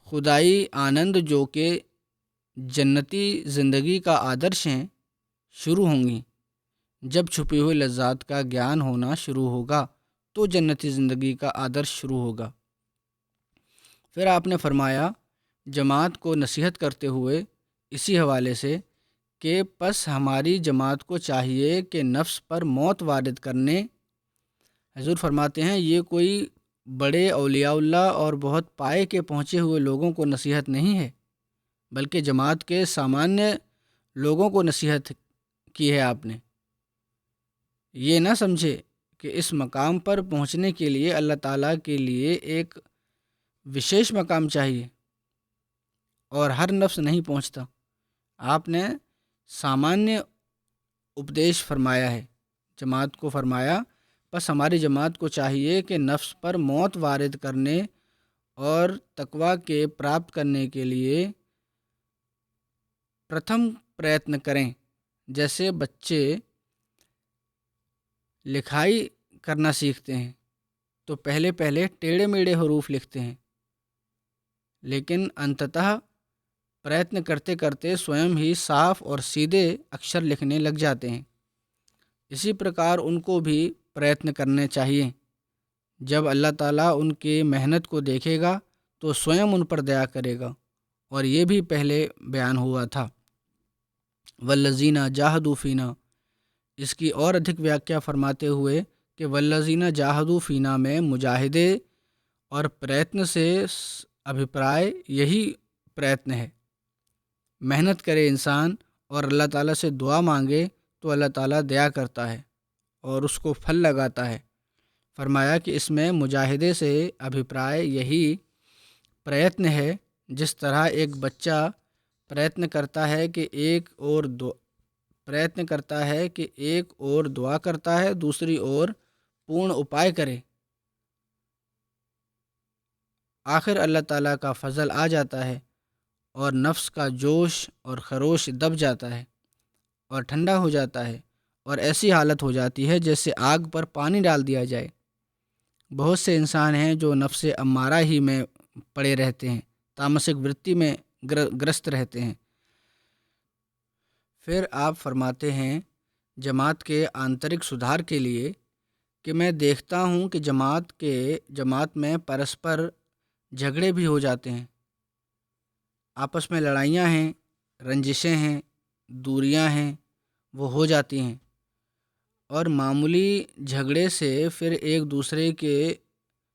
خدائی آنند جو کہ جنتی زندگی کا آدرش ہیں شروع ہوں گی۔ جب چھپی ہوئی لذات کا گیان ہونا شروع ہوگا تو جنتی زندگی کا آدرش شروع ہوگا۔ پھر آپ نے فرمایا جماعت کو نصیحت کرتے ہوئے اسی حوالے سے کہ پس ہماری جماعت کو چاہیے کہ نفس پر موت وارد کرنے، حضور فرماتے ہیں یہ کوئی بڑے اولیاء اللہ اور بہت پائے کے پہنچے ہوئے لوگوں کو نصیحت نہیں ہے، بلکہ جماعت کے سامانیہ لوگوں کو نصیحت کی ہے آپ نے۔ یہ نہ سمجھے کہ اس مقام پر پہنچنے کے لیے اللہ تعالیٰ کے لیے ایک وشیش مقام چاہیے، اور ہر نفس نہیں پہنچتا۔ آپ نے سامانیہ اپدیش فرمایا ہے جماعت کو، فرمایا بس ہماری جماعت کو چاہیے کہ نفس پر موت وارد کرنے اور تقویٰ کے پراپت کرنے کے لیے پرتھم پریتن کریں۔ جیسے بچے لکھائی کرنا سیکھتے ہیں تو پہلے ٹیڑھے میڑھے حروف لکھتے ہیں، لیکن انتتہ پریتن کرتے کرتے سوئم ہی صاف اور سیدھے اکشر لکھنے لگ جاتے ہیں۔ اسی پرکار ان کو بھی پریتن کرنے چاہیے۔ جب اللہ تعالیٰ ان کی محنت کو دیکھے گا تو سوئم ان پر دیا کرے گا، اور یہ بھی پہلے بیان ہوا تھا، والذین جاہدوا فینا۔ اس کی اور ادھک ویاخیا فرماتے ہوئے کہ والذین جاہدوا فینا میں مجاہدے اور پریتن سے ابھیپرائے یہی پریتن ہے۔ محنت کرے انسان اور اللہ تعالیٰ سے دعا مانگے تو اللہ تعالیٰ دیا کرتا ہے اور اس کو پھل لگاتا ہے۔ فرمایا کہ اس میں مجاہدے سے ابھیپرائے یہی پریتن ہے، جس طرح ایک بچہ پریتن کرتا ہے کہ ایک اور دعا کرتا ہے، دوسری اور پورن اپائے کرے، آخر اللہ تعالیٰ کا فضل آ جاتا ہے اور نفس کا جوش اور خروش دب جاتا ہے اور ٹھنڈا ہو جاتا ہے، اور ایسی حالت ہو جاتی ہے جیسے آگ پر پانی ڈال دیا جائے۔ بہت سے انسان ہیں جو نفس امارہ ہی میں پڑے رہتے ہیں، تامسک ورتی میں گرست رہتے ہیں۔ پھر آپ فرماتے ہیں جماعت کے آنترک سدھار کے لیے کہ میں دیکھتا ہوں کہ جماعت میں پرسپر جھگڑے بھی ہو جاتے ہیں، آپس میں لڑائیاں ہیں، رنجشیں ہیں، دوریاں ہیں، وہ ہو جاتی ہیں، اور معمولی جھگڑے سے پھر ایک دوسرے کے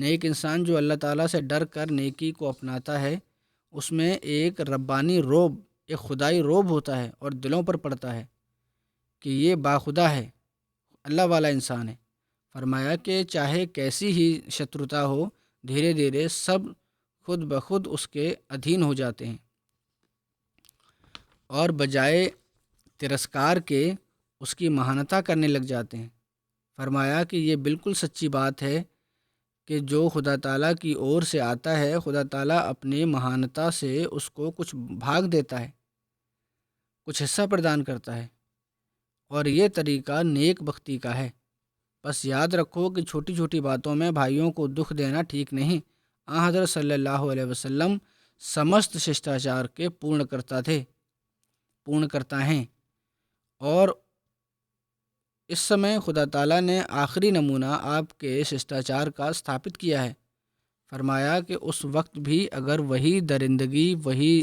نیک انسان جو اللہ تعالیٰ سے ڈر کر نیکی کو اپناتا ہے، اس میں ایک ربانی روب، ایک خدائی روب ہوتا ہے اور دلوں پر پڑتا ہے کہ یہ باخدا ہے، اللہ والا انسان ہے۔ فرمایا کہ چاہے کیسی ہی شتروتا ہو، دھیرے دھیرے سب خود بخود اس کے ادھین ہو جاتے ہیں اور بجائے ترسکار کے اس کی مہانتا کرنے لگ جاتے ہیں۔ فرمایا کہ یہ بالکل سچی بات ہے کہ جو خدا تعالیٰ کی اور سے آتا ہے، خدا تعالیٰ اپنی مہانتا سے اس کو کچھ بھاگ دیتا ہے، کچھ حصہ پردان کرتا ہے، اور یہ طریقہ نیک بختی کا ہے۔ بس یاد رکھو کہ چھوٹی چھوٹی باتوں میں بھائیوں کو دکھ دینا ٹھیک نہیں۔ حضرت صلی اللہ علیہ وسلم سمست ششٹاچار کے پورن کرتا ہیں، اور اس سمے خدا تعالیٰ نے آخری نمونہ آپ کے ششٹاچار کا استھاپت کیا ہے۔ فرمایا کہ اس وقت بھی اگر وہی درندگی، وہی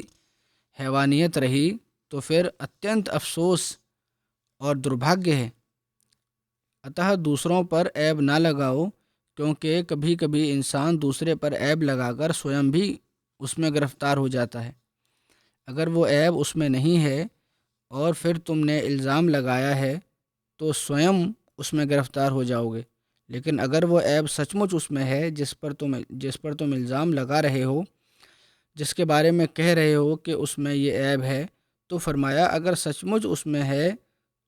حیوانیت رہی تو پھر اتینت افسوس اور دربھاگیہ ہے۔ اتہ دوسروں پر عیب نہ لگاؤ، کیونکہ کبھی کبھی انسان دوسرے پر عیب لگا کر سوئم بھی اس میں گرفتار ہو جاتا ہے۔ اگر وہ عیب اس میں نہیں ہے اور پھر تم نے الزام لگایا ہے تو سوئم اس میں گرفتار ہو جاؤ گے، لیکن اگر وہ عیب سچ مچ اس میں ہے جس پر تم الزام لگا رہے ہو، جس کے بارے میں کہہ رہے ہو کہ اس میں یہ عیب ہے، تو فرمایا اگر سچ مچ اس میں ہے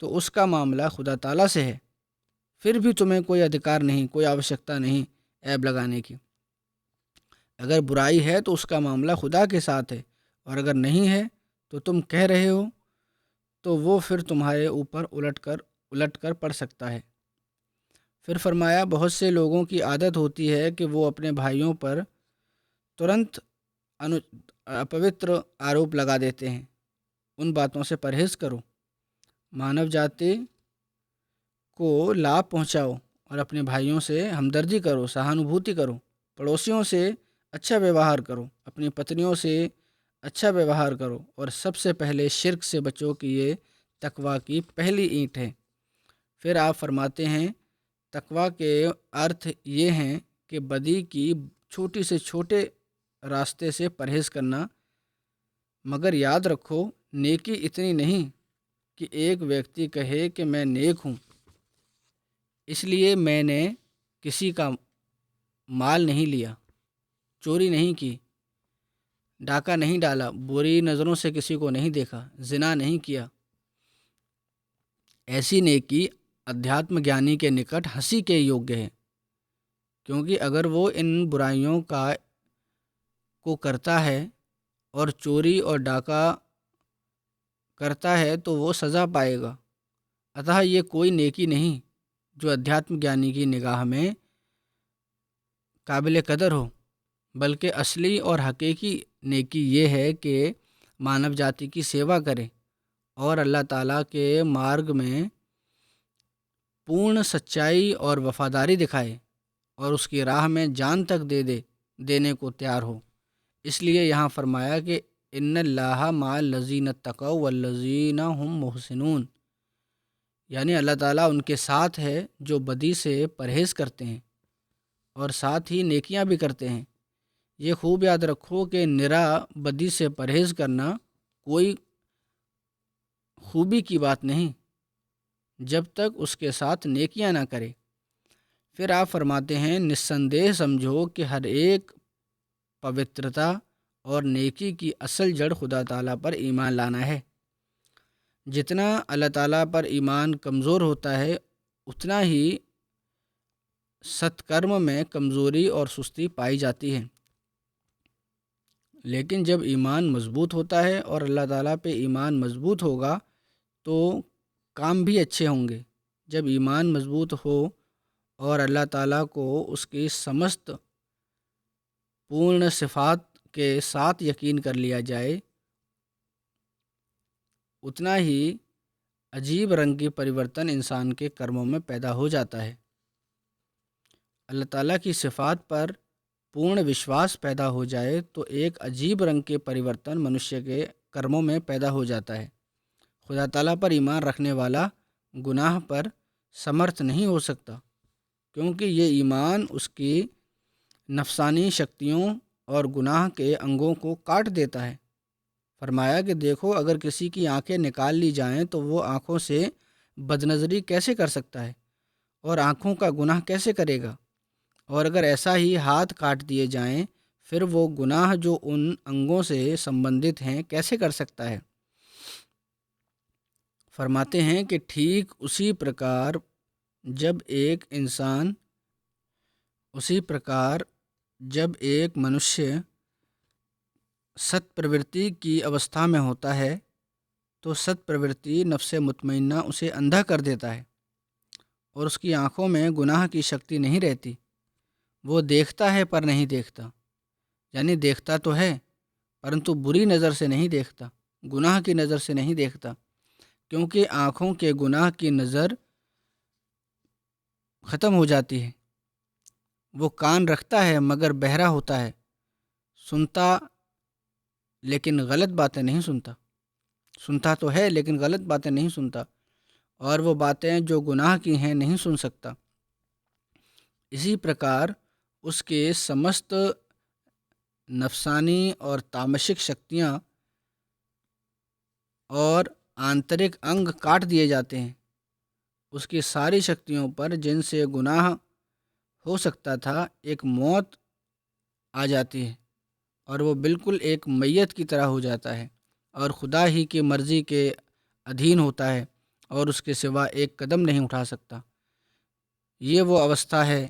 تو اس کا معاملہ خدا تعالیٰ سے ہے، پھر بھی تمہیں کوئی ادھیکار نہیں، کوئی آوشکتا نہیں عیب لگانے کی۔ اگر برائی ہے تو اس کا معاملہ خدا کے ساتھ ہے، اور اگر نہیں ہے تو تم کہہ رہے ہو تو وہ پھر تمہارے اوپر الٹ کر پڑ سکتا ہے۔ پھر فرمایا بہت سے لوگوں کی عادت ہوتی ہے کہ وہ اپنے بھائیوں پر ترنت اپوتر آروپ لگا دیتے ہیں۔ ان باتوں سے پرہیز کرو، مانو جاتی کو لابھ پہنچاؤ اور اپنے بھائیوں سے ہمدردی کرو، سہانوبھوتی کرو، پڑوسیوں سے اچھا ویوہار کرو، اپنی پتنیوں سے اچھا ویوہار کرو، اور سب سے پہلے شرک سے بچو کہ یہ تقویٰ کی پہلی اینٹ ہے۔ پھر آپ فرماتے ہیں تقویٰ کے ارتھ یہ ہیں کہ بدی کی چھوٹی سے چھوٹے راستے سے پرہیز کرنا، مگر یاد رکھو نیکی اتنی نہیں کہ ایک ویکتی کہے کہ میں نیک ہوں، اس لیے میں نے کسی کا مال نہیں لیا، چوری نہیں کی، ڈاکہ نہیں ڈالا، بری نظروں سے کسی کو نہیں دیکھا، زنا نہیں کیا۔ ایسی نیکی ادھیاتم گیانی کے نکٹ ہنسی کے یوگیہ ہے، کیونکہ اگر وہ ان برائیوں کو کرتا ہے اور چوری اور ڈاکہ کرتا ہے تو وہ سزا پائے گا۔ اتہ یہ کوئی نیکی نہیں جو ادھیاتم گیانی کی نگاہ میں قابل قدر ہو، بلکہ اصلی اور حقیقی نیکی یہ ہے کہ مانو جاتی کی سیوا کرے اور اللہ تعالیٰ کے مارگ میں پورن سچائی اور وفاداری دکھائے اور اس کی راہ میں جان تک دینے کو تیار ہو۔ اس لیے یہاں فرمایا کہ ان اللہ مع الذین اتقوا والذین هم محسنون، یعنی اللہ تعالیٰ ان کے ساتھ ہے جو بدی سے پرہیز کرتے ہیں اور ساتھ ہی نیکیاں بھی کرتے ہیں۔ یہ خوب یاد رکھو کہ نرا بدی سے پرہیز کرنا کوئی خوبی کی بات نہیں جب تک اس کے ساتھ نیکیاں نہ کرے۔ پھر آپ فرماتے ہیں نسندیہ سمجھو کہ ہر ایک پوترتا اور نیکی کی اصل جڑ خدا تعالیٰ پر ایمان لانا ہے۔ جتنا اللہ تعالیٰ پر ایمان کمزور ہوتا ہے اتنا ہی ستکرم میں کمزوری اور سستی پائی جاتی ہے، لیکن جب ایمان مضبوط ہوتا ہے اور اللہ تعالیٰ پہ ایمان مضبوط ہوگا تو کام بھی اچھے ہوں گے۔ جب ایمان مضبوط ہو اور اللہ تعالیٰ کو اس کی سمست پورن صفات کے ساتھ یقین کر لیا جائے، اتنا ہی عجیب رنگ کی پریورتن انسان کے کرموں میں پیدا ہو جاتا ہے۔ اللہ تعالیٰ کی صفات پر پورن وشواس پیدا ہو جائے تو ایک عجیب رنگ کے پریورتن منشیہ کے کرموں میں پیدا ہو جاتا ہے۔ خدا تعالیٰ پر ایمان رکھنے والا گناہ پر سمرتھ نہیں ہو سکتا، کیونکہ یہ ایمان اس کی نفسانی شکتیوں اور گناہ کے انگوں کو کاٹ دیتا ہے۔ فرمایا کہ دیکھو، اگر کسی کی آنکھیں نکال لی جائیں تو وہ آنکھوں سے بدنظری کیسے کر سکتا ہے اور آنکھوں کا گناہ کیسے کرے گا؟ اور اگر ایسا ہی ہاتھ کاٹ دیے جائیں پھر وہ گناہ جو ان انگوں سے سمبندھت ہیں کیسے کر سکتا ہے؟ فرماتے ہیں کہ ٹھیک اسی پرکار جب ایک منشیہ ست پرورتی کی اوستھا میں ہوتا ہے تو ست پرورتی نفس مطمئنہ اسے اندھا کر دیتا ہے اور اس کی آنکھوں میں گناہ کی شکتی نہیں رہتی۔ وہ دیکھتا ہے پر نہیں دیکھتا، یعنی دیکھتا تو ہے پرنتو بری نظر سے نہیں دیکھتا، گناہ کی نظر سے نہیں دیکھتا، کیونکہ آنکھوں کے گناہ کی نظر ختم ہو جاتی ہے۔ وہ کان رکھتا ہے مگر بہرا ہوتا ہے، سنتا لیکن غلط باتیں نہیں سنتا، سنتا تو ہے لیکن غلط باتیں نہیں سنتا، اور وہ باتیں جو گناہ کی ہیں نہیں سن سکتا۔ اسی پرکار اس کے سمست نفسانی اور تامشک شکتیاں اور آنترک انگ کاٹ دیے جاتے ہیں۔ اس کی ساری شکتیوں پر جن سے گناہ ہو سکتا تھا ایک موت آ جاتی ہے اور وہ بالکل ایک میت کی طرح ہو جاتا ہے اور خدا ہی کی مرضی کے ادھین ہوتا ہے اور اس کے سوا ایک قدم نہیں اٹھا سکتا۔ یہ وہ اوستھا ہے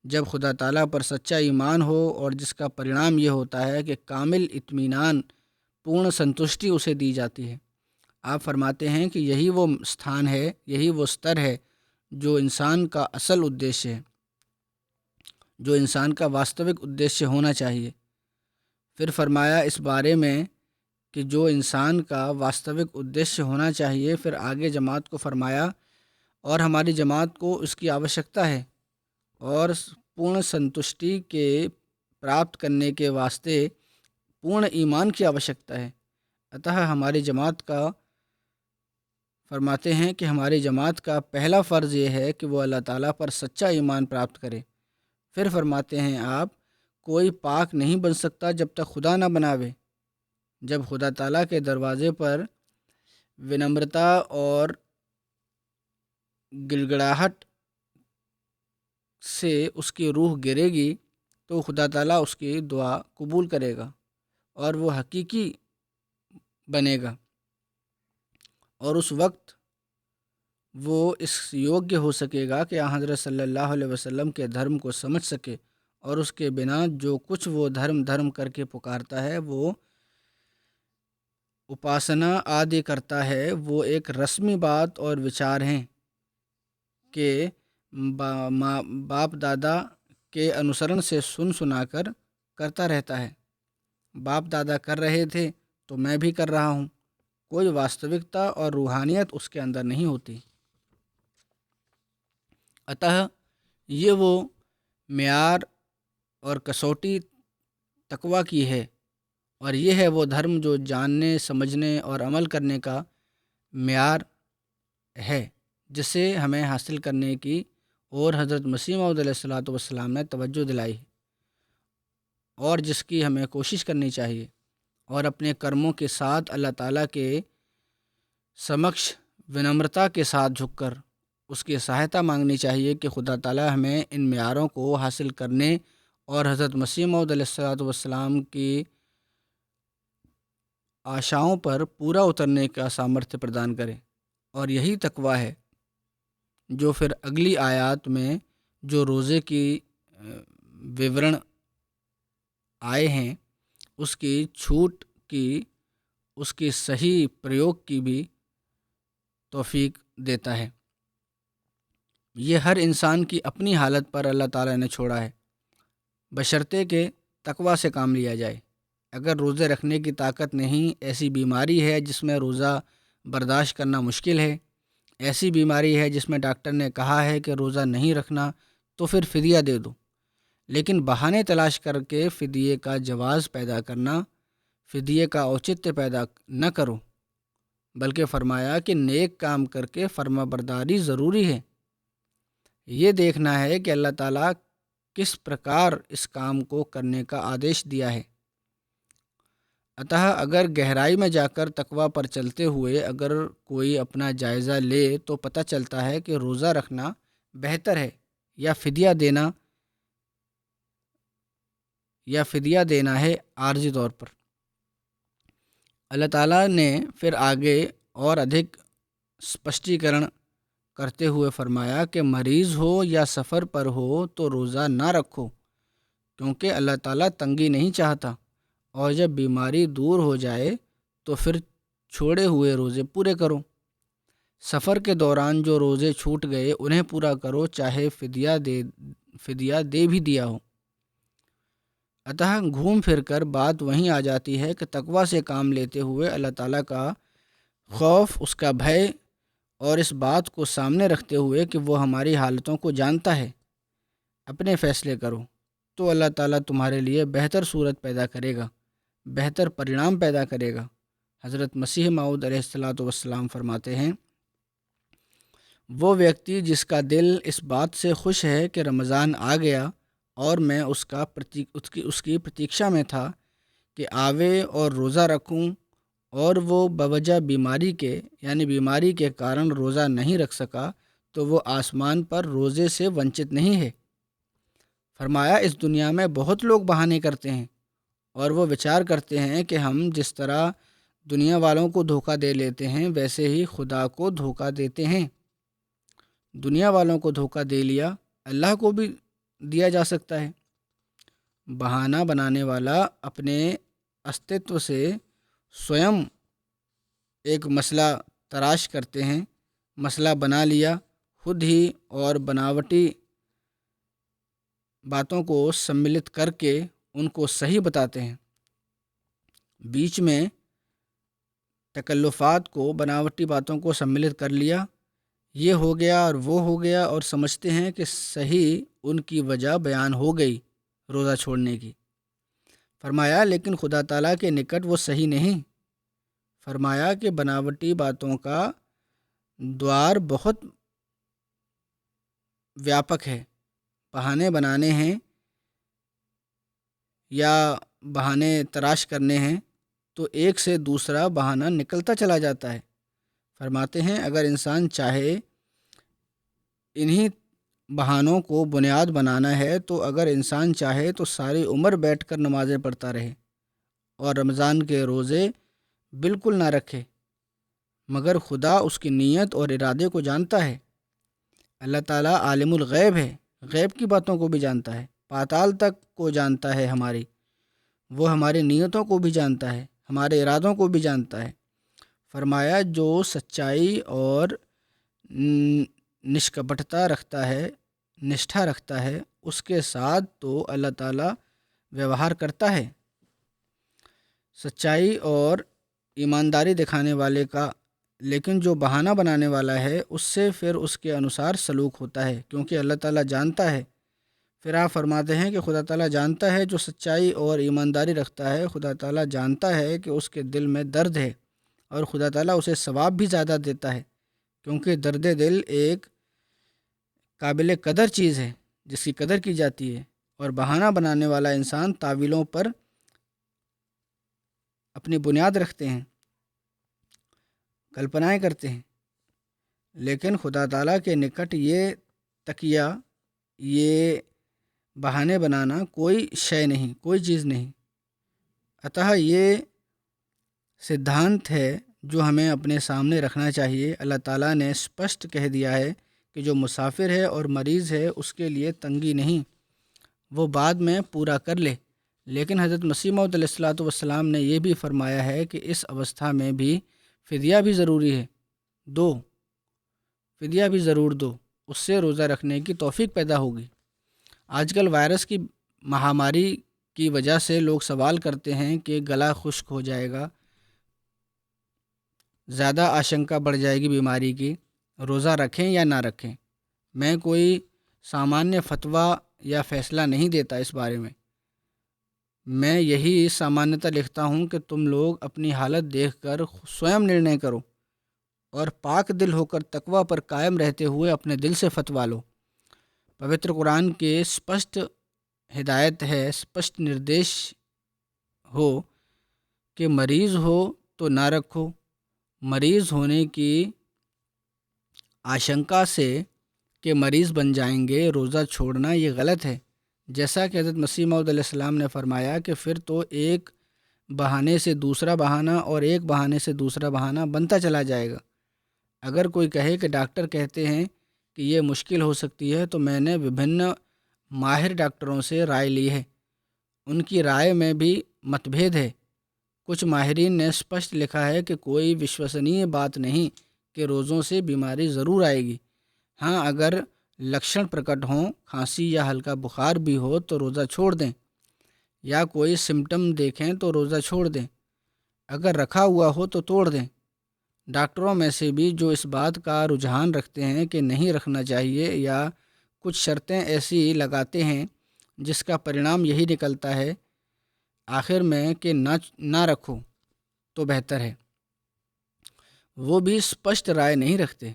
جب خدا تعالیٰ پر سچا ایمان ہو اور جس کا پرینام یہ ہوتا ہے کہ کامل اطمینان، پورن سنتشٹی اسے دی جاتی ہے۔ آپ فرماتے ہیں کہ یہی وہ استھان ہے، یہی وہ استر ہے جو انسان کا اصل ادیشیہ ہے، جو انسان کا واستوک ادیشیہ ہونا چاہیے۔ پھر فرمایا اس بارے میں کہ جو انسان کا واستوک ادیشیہ ہونا چاہیے، پھر آگے جماعت کو فرمایا اور ہماری جماعت کو اس کی آوشکتا ہے اور پورن سنتشٹی کے پراپت کرنے کے واسطے پورن ایمان کی آوشکتا ہے۔ اتہ ہماری جماعت کا فرماتے ہیں کہ ہماری جماعت کا پہلا فرض یہ ہے کہ وہ اللہ تعالیٰ پر سچا ایمان پراپت کرے۔ پھر فرماتے ہیں آپ، کوئی پاک نہیں بن سکتا جب تک خدا نہ بناوے۔ جب خدا تعالیٰ کے دروازے پر ونمرتا اور گڑگڑاہٹ سے اس کی روح گرے گی تو خدا تعالیٰ اس کی دعا قبول کرے گا اور وہ حقیقی بنے گا، اور اس وقت وہ اس یوگیہ ہو سکے گا کہ حضرت صلی اللہ علیہ وسلم کے دھرم کو سمجھ سکے، اور اس کے بنا جو کچھ وہ دھرم کر کے پکارتا ہے، وہ اپاسنا آدی کرتا ہے، وہ ایک رسمی بات اور وچار ہیں کہ باپ دادا کے انوسرن سے سنا کر کرتا رہتا ہے۔ باپ دادا کر رہے تھے تو میں بھی کر رہا ہوں، کوئی واستوکتا اور روحانیت اس کے اندر نہیں ہوتی۔ اتہ یہ وہ معیار اور کسوٹی تقویٰ کی ہے، اور یہ ہے وہ دھرم جو جاننے، سمجھنے اور عمل کرنے کا معیار ہے، جسے ہمیں حاصل کرنے کی اور حضرت مسیح موعود علیہ الصلوۃ والسلام نے توجہ دلائی اور جس کی ہمیں کوشش کرنی چاہیے، اور اپنے کرموں کے ساتھ اللہ تعالیٰ کے سمکش ونمرتا کے ساتھ جھک کر اس کی سہایتا مانگنی چاہیے کہ خدا تعالیٰ ہمیں ان معیاروں کو حاصل کرنے اور حضرت مسیح موعود علیہ الصلوۃ والسلام کی آشاؤں پر پورا اترنے کا سامرتھیہ پردان کرے۔ اور یہی تقویٰ ہے جو پھر اگلی آیات میں جو روزے کی وورن آئے ہیں اس کی چھوٹ کی، اس کی صحیح پریوگ کی بھی توفیق دیتا ہے۔ یہ ہر انسان کی اپنی حالت پر اللہ تعالیٰ نے چھوڑا ہے، بشرطے کہ تقویٰ سے کام لیا جائے۔ اگر روزے رکھنے کی طاقت نہیں، ایسی بیماری ہے جس میں روزہ برداشت کرنا مشکل ہے، ایسی بیماری ہے جس میں ڈاکٹر نے کہا ہے کہ روزہ نہیں رکھنا، تو پھر فدیہ دے دو، لیکن بہانے تلاش کر کے فدیے کا جواز پیدا کرنا، فدیے کا اوچتیہ پیدا نہ کرو، بلکہ فرمایا کہ نیک کام کر کے فرما برداری ضروری ہے۔ یہ دیکھنا ہے کہ اللہ تعالیٰ کس پرکار اس کام کو کرنے کا آدیش دیا ہے۔ اگر گہرائی میں جا کر تقوی پر چلتے ہوئے اگر کوئی اپنا جائزہ لے تو پتہ چلتا ہے کہ روزہ رکھنا بہتر ہے یا فدیہ دینا ہے عارضی طور پر۔ اللہ تعالیٰ نے پھر آگے اور ادھک اسپشٹیکرن کرتے ہوئے فرمایا کہ مریض ہو یا سفر پر ہو تو روزہ نہ رکھو، کیونکہ اللہ تعالیٰ تنگی نہیں چاہتا، اور جب بیماری دور ہو جائے تو پھر چھوڑے ہوئے روزے پورے کرو۔ سفر کے دوران جو روزے چھوٹ گئے انہیں پورا کرو، چاہے فدیہ دے بھی دیا ہو۔ گھوم پھر کر بات وہیں آ جاتی ہے کہ تقوی سے کام لیتے ہوئے اللہ تعالیٰ کا خوف، اس کا بھے، اور اس بات کو سامنے رکھتے ہوئے کہ وہ ہماری حالتوں کو جانتا ہے، اپنے فیصلے کرو، تو اللہ تعالیٰ تمہارے لیے بہتر صورت پیدا کرے گا، بہتر پرینام پیدا کرے گا۔ حضرت مسیح موعود علیہ الصلوۃ والسلام فرماتے ہیں، وہ ویکتی جس کا دل اس بات سے خوش ہے کہ رمضان آ گیا اور میں اس کی پرتیکشا میں تھا کہ آوے اور روزہ رکھوں، اور وہ بوجہ بیماری کے کارن روزہ نہیں رکھ سکا، تو وہ آسمان پر روزے سے ونچت نہیں ہے۔ فرمایا، اس دنیا میں بہت لوگ بہانے کرتے ہیں اور وہ وچار کرتے ہیں کہ ہم جس طرح دنیا والوں کو دھوکہ دے لیتے ہیں ویسے ہی خدا کو دھوکہ دیتے ہیں۔ دنیا والوں کو دھوکہ دے لیا، اللہ کو بھی دیا جا سکتا ہے۔ بہانہ بنانے والا اپنے استتو سے سوئم ایک مسئلہ تراش کرتے ہیں، مسئلہ بنا لیا خود ہی، اور بناوٹی باتوں کو سملت کر کے ان کو صحیح بتاتے ہیں۔ بیچ میں تکلفات کو، بناوٹی باتوں کو سملت کر لیا، یہ ہو گیا اور وہ ہو گیا، اور سمجھتے ہیں کہ صحیح ان کی وجہ بیان ہو گئی روزہ چھوڑنے کی۔ فرمایا، لیکن خدا تعالیٰ کے نکٹ وہ صحیح نہیں۔ فرمایا کہ بناوٹی باتوں کا دوار بہت ویاپک ہے۔ بہانے بنانے ہیں یا بہانے تراش کرنے ہیں تو ایک سے دوسرا بہانہ نکلتا چلا جاتا ہے۔ فرماتے ہیں، اگر انسان چاہے انہی بہانوں کو بنیاد بنانا ہے تو اگر انسان چاہے تو ساری عمر بیٹھ کر نمازیں پڑھتا رہے اور رمضان کے روزے بالکل نہ رکھے، مگر خدا اس کی نیت اور ارادے کو جانتا ہے۔ اللہ تعالیٰ عالم الغیب ہے، غیب کی باتوں کو بھی جانتا ہے، پاتال تک کو جانتا ہے وہ ہماری نیتوں کو بھی جانتا ہے، ہمارے ارادوں کو بھی جانتا ہے۔ فرمایا، جو سچائی اور نشکپٹتا رکھتا ہے، نشٹھا رکھتا ہے، اس کے ساتھ تو اللہ تعالیٰ ویوہار کرتا ہے۔ سچائی اور ایمانداری دکھانے والے کا، لیکن جو بہانہ بنانے والا ہے اس سے پھر اس کے انوسار سلوک ہوتا ہے، کیونکہ اللہ تعالیٰ جانتا ہے۔ پھر آپ فرماتے ہیں کہ خدا تعالیٰ جانتا ہے جو سچائی اور ایمانداری رکھتا ہے، خدا تعالیٰ جانتا ہے کہ اس کے دل میں درد ہے، اور خدا تعالیٰ اسے ثواب بھی زیادہ دیتا ہے، کیونکہ درد دل ایک قابل قدر چیز ہے جس کی قدر کی جاتی ہے، اور بہانہ بنانے والا انسان تعویلوں پر اپنی بنیاد رکھتے ہیں، کلپنائیں کرتے ہیں، لیکن خدا تعالیٰ کے نکٹ یہ تکیہ، یہ بہانے بنانا کوئی شے نہیں، کوئی چیز نہیں۔ یہ سدھانت ہے جو ہمیں اپنے سامنے رکھنا چاہیے۔ اللہ تعالیٰ نے اسپشٹ کہہ دیا ہے کہ جو مسافر ہے اور مریض ہے اس کے لیے تنگی نہیں، وہ بعد میں پورا کر لے، لیکن حضرت مسیح موعود علیہ الصلوۃ والسلام نے یہ بھی فرمایا ہے کہ اس اوستھا میں بھی فدیہ بھی ضروری ہے، فدیہ بھی ضرور دو، اس سے روزہ رکھنے کی توفیق پیدا ہوگی۔ آج کل وائرس کی مہاماری کی وجہ سے لوگ سوال کرتے ہیں کہ گلا خشک ہو جائے گا، زیادہ آشنکا بڑھ جائے گی بیماری کی، روزہ رکھیں یا نہ رکھیں۔ میں کوئی سامانیہ فتویٰ یا فیصلہ نہیں دیتا اس بارے میں، میں یہی سامانیتا لکھتا ہوں کہ تم لوگ اپنی حالت دیکھ کر سوئم نرنے کرو اور پاک دل ہو کر تقوی پر قائم رہتے ہوئے اپنے دل سے فتویٰ لو۔ پوتر قرآن کے اسپشٹ ہدایت ہے، اسپشٹ نردیش ہو کہ مریض ہو تو نہ رکھو۔ مریض ہونے کی آشنکا سے کہ مریض بن جائیں گے روزہ چھوڑنا یہ غلط ہے، جیسا کہ حضرت مسیح موعود علیہ السلام نے فرمایا کہ پھر تو ایک بہانے سے دوسرا بہانہ اور ایک بہانے سے دوسرا بہانہ بنتا چلا جائے گا۔ اگر کوئی کہے کہ ڈاکٹر کہتے ہیں کہ یہ مشکل ہو سکتی ہے، تو میں نے وبھن ماہر ڈاکٹروں سے رائے لی ہے، ان کی رائے میں بھی متبھید ہے۔ کچھ ماہرین نے اسپشٹ لکھا ہے کہ کوئی وشوسنیہ بات نہیں کہ روزوں سے بیماری ضرور آئے گی۔ ہاں، اگر لکشن پرکٹ ہوں، کھانسی یا ہلکا بخار بھی ہو تو روزہ چھوڑ دیں، یا کوئی سمٹم دیکھیں تو روزہ چھوڑ دیں، اگر رکھا ہوا ہو تو توڑ دیں۔ ڈاکٹروں میں سے بھی جو اس بات کا رجحان رکھتے ہیں کہ نہیں رکھنا چاہیے، یا کچھ شرطیں ایسی لگاتے ہیں جس کا پرینام یہی نکلتا ہے آخر میں کہ نہ رکھو تو بہتر ہے، وہ بھی اسپشٹ رائے نہیں رکھتے،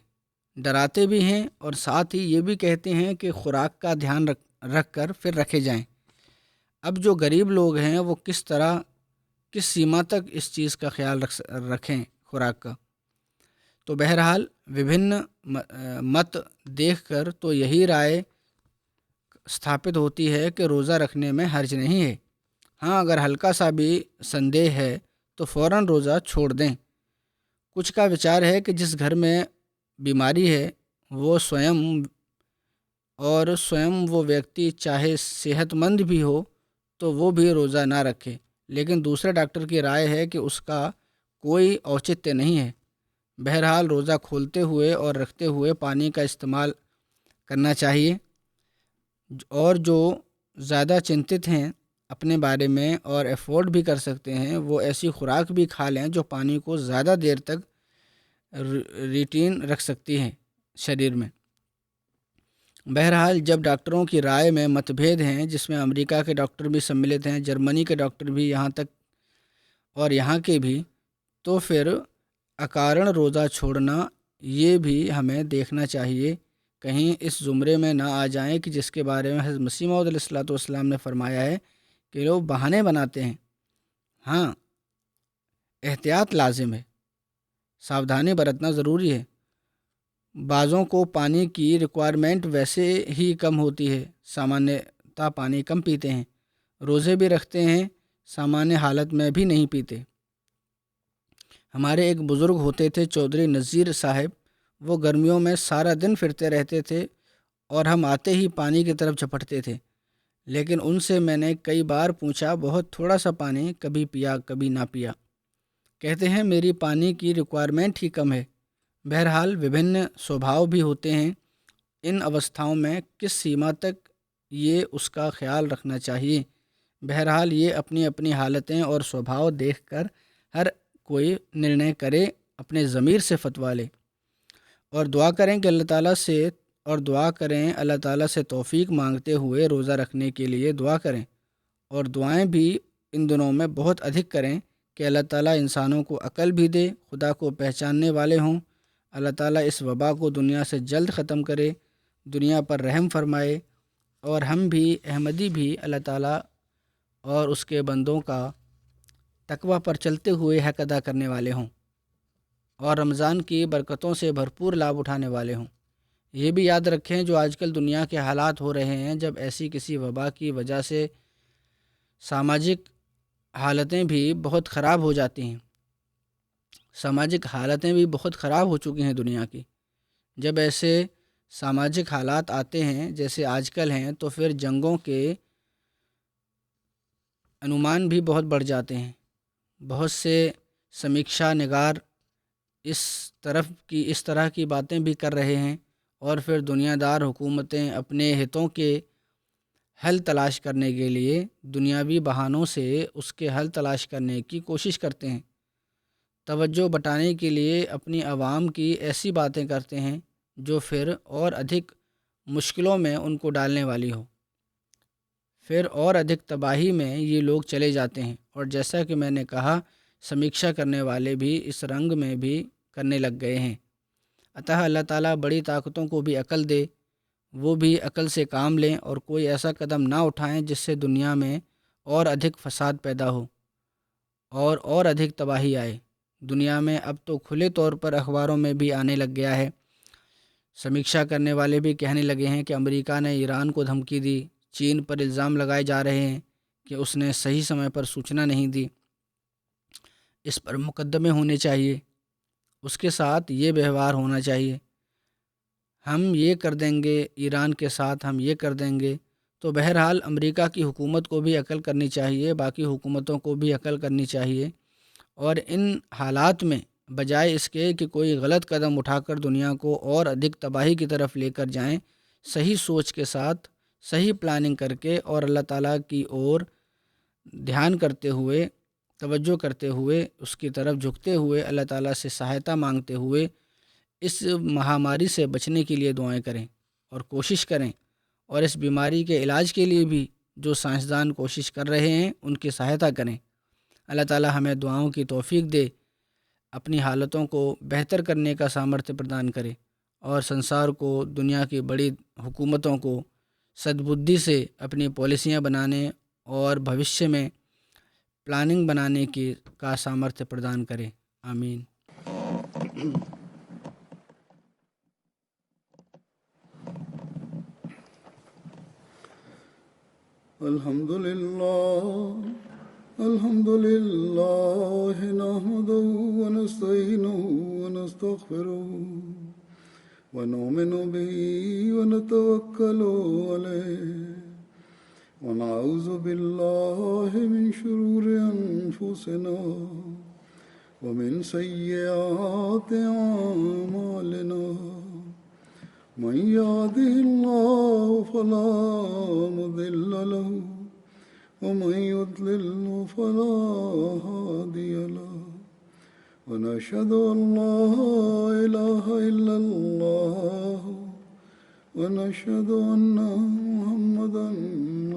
ڈراتے بھی ہیں اور ساتھ ہی یہ بھی کہتے ہیں کہ خوراک کا دھیان رکھ کر پھر رکھے جائیں۔ اب جو غریب لوگ ہیں وہ کس سیما تک اس چیز کا خیال رکھیں خوراک کا؟ تو بہرحال وبھن مت دیکھ کر تو یہی رائے ستھاپت ہوتی ہے کہ روزہ رکھنے میں حرج نہیں ہے۔ ہاں، اگر ہلکا سا بھی سندیہ ہے تو فوراً روزہ چھوڑ دیں۔ کچھ کا وچار ہے کہ جس گھر میں بیماری ہے وہ سوئم وہ ویکتی چاہے صحت مند بھی ہو تو وہ بھی روزہ نہ رکھے، لیکن دوسرے ڈاکٹر کی رائے ہے کہ اس کا کوئی اوچتیہ نہیں ہے۔ بہرحال روزہ کھولتے ہوئے اور رکھتے ہوئے پانی کا استعمال کرنا چاہیے، اور جو زیادہ چنتت ہیں اپنے بارے میں اور افورڈ بھی کر سکتے ہیں وہ ایسی خوراک بھی کھا لیں جو پانی کو زیادہ دیر تک ریٹین رکھ سکتی ہیں شریر میں۔ بہرحال جب ڈاکٹروں کی رائے میں متبھید ہیں، جس میں امریکہ کے ڈاکٹر بھی سملت ہیں، جرمنی کے ڈاکٹر بھی یہاں تک اور یہاں کے بھی، تو پھر اکارن روزہ چھوڑنا یہ بھی ہمیں دیکھنا چاہیے کہیں اس زمرے میں نہ آ جائیں کہ جس کے بارے میں حضرت مسیح موعود علیہ الصلوۃ والسلام نے فرمایا ہے کہ لوگ بہانے بناتے ہیں۔ ہاں، احتیاط لازم ہے، ساودھانی برتنا ضروری ہے۔ بعضوں کو پانی کی ریکوائرمنٹ ویسے ہی کم ہوتی ہے، سامانیہ پانی کم پیتے ہیں، روزے بھی رکھتے ہیں، سامانیہ حالت میں بھی نہیں پیتے۔ ہمارے ایک بزرگ ہوتے تھے چودھری نذیر صاحب، وہ گرمیوں میں سارا دن پھرتے رہتے تھے اور ہم آتے ہی پانی کی طرف جھپٹتے تھے، لیکن ان سے میں نے کئی بار پوچھا، بہت تھوڑا سا پانی، کبھی پیا کبھی نہ پیا۔ کہتے ہیں میری پانی کی ریکوائرمنٹ ہی کم ہے۔ بہرحال وبھن سوبھاؤ بھی ہوتے ہیں، ان اوستھاؤں میں کس سیما تک یہ اس کا خیال رکھنا چاہیے۔ بہرحال یہ اپنی اپنی حالتیں اور سوبھاؤ دیکھ کر ہر کوئی نرنے کرے، اپنے ضمیر سے فتویٰ لے، اور دعا کریں اللہ تعالیٰ سے توفیق مانگتے ہوئے روزہ رکھنے کے لیے دعا کریں، اور دعائیں بھی ان دنوں میں بہت ادھک کریں کہ اللہ تعالیٰ انسانوں کو عقل بھی دے، خدا کو پہچاننے والے ہوں، اللہ تعالیٰ اس وبا کو دنیا سے جلد ختم کرے، دنیا پر رحم فرمائے، اور ہم بھی احمدی بھی اللہ تعالیٰ اور اس کے بندوں کا تقوی پر چلتے ہوئے حق ادا کرنے والے ہوں، اور رمضان کی برکتوں سے بھرپور لابھ اٹھانے والے ہوں۔ یہ بھی یاد رکھیں جو آج کل دنیا کے حالات ہو رہے ہیں، جب ایسی کسی وبا کی وجہ سے سماجک حالتیں بھی بہت خراب ہو جاتی ہیں، سماجک حالتیں بھی بہت خراب ہو چکی ہیں دنیا کی، جب ایسے سماجک حالات آتے ہیں جیسے آج کل ہیں تو پھر جنگوں کے انمان بھی بہت بڑھ جاتے ہیں۔ بہت سے سمیکشا نگار اس طرح کی باتیں بھی کر رہے ہیں، اور پھر دنیا دار حکومتیں اپنے ہتوں کے حل تلاش کرنے کے لیے دنیاوی بہانوں سے اس کے حل تلاش کرنے کی کوشش کرتے ہیں، توجہ بٹانے کے لیے اپنی عوام کی ایسی باتیں کرتے ہیں جو پھر اور ادھک مشکلوں میں ان کو ڈالنے والی ہو، پھر اور ادھک تباہی میں یہ لوگ چلے جاتے ہیں، اور جیسا کہ میں نے کہا سمیکشا کرنے والے بھی اس رنگ میں بھی کرنے لگ گئے ہیں۔ اتح اللہ تعالیٰ بڑی طاقتوں کو بھی عقل دے، وہ بھی عقل سے کام لیں اور کوئی ایسا قدم نہ اٹھائیں جس سے دنیا میں اور ادھک فساد پیدا ہو اور ادھک تباہی آئے۔ دنیا میں اب تو کھلے طور پر اخباروں میں بھی آنے لگ گیا ہے، سمیکشا کرنے والے بھی کہنے لگے ہیں کہ امریکہ نے ایران کو دھمکی دی، چین پر الزام لگائے جا رہے ہیں کہ اس نے صحیح سمے پر سوچنا نہیں دی، اس پر مقدمے ہونے چاہیے، اس کے ساتھ یہ ویوہار ہونا چاہیے، ہم یہ کر دیں گے، ایران کے ساتھ ہم یہ کر دیں گے۔ تو بہرحال امریکہ کی حکومت کو بھی عقل کرنی چاہیے، باقی حکومتوں کو بھی عقل کرنی چاہیے، اور ان حالات میں بجائے اس کے کہ کوئی غلط قدم اٹھا کر دنیا کو اور ادھک تباہی کی طرف لے کر جائیں، صحیح سوچ کے ساتھ صحیح پلاننگ کر کے اور اللہ تعالیٰ کی اور دھیان کرتے ہوئے، توجہ کرتے ہوئے، اس کی طرف جھکتے ہوئے، اللہ تعالیٰ سے سہایتا مانگتے ہوئے اس مہاماری سے بچنے کے لیے دعائیں کریں اور کوشش کریں، اور اس بیماری کے علاج کے لیے بھی جو سائنسدان کوشش کر رہے ہیں ان کی سہایتا کریں۔ اللہ تعالیٰ ہمیں دعاؤں کی توفیق دے، اپنی حالتوں کو بہتر کرنے کا سامرتھیہ پردان کرے، اور سنسار کو، دنیا کی بڑی حکومتوں کو سدبدھی سے اپنی پالیسیاں بنانے اور بھوشیہ میں پلاننگ بنانے کی کا سامرتھیہ پردان کرے۔ آمین۔ الحمد لله نحمده ونستعينه ونستغفره ونؤمن به ونتوكل عليه ونعوذ بالله من شرور أنفسنا ومن سيئات أعمالنا من يهده الله فلا مضل له ومن يضلل فلا هادي له ونشهد أن لا إله إلا الله ونشهد أن محمدا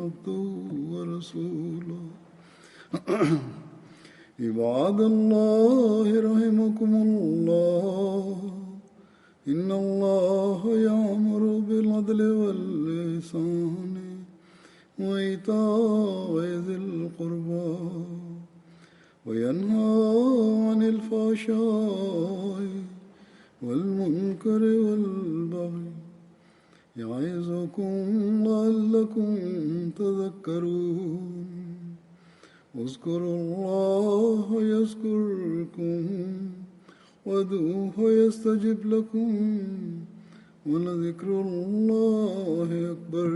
عبده ورسوله عباد الله رحمكم الله إن الله يأمر بالعدل والإحسان وإيتاء ذي القربى وينهى عن الفحشاء والمنكر والبغي يعظكم لعلكم تذكرون اذكروا الله يذكركم وادعوه يستجب لكم ولذكر الله أكبر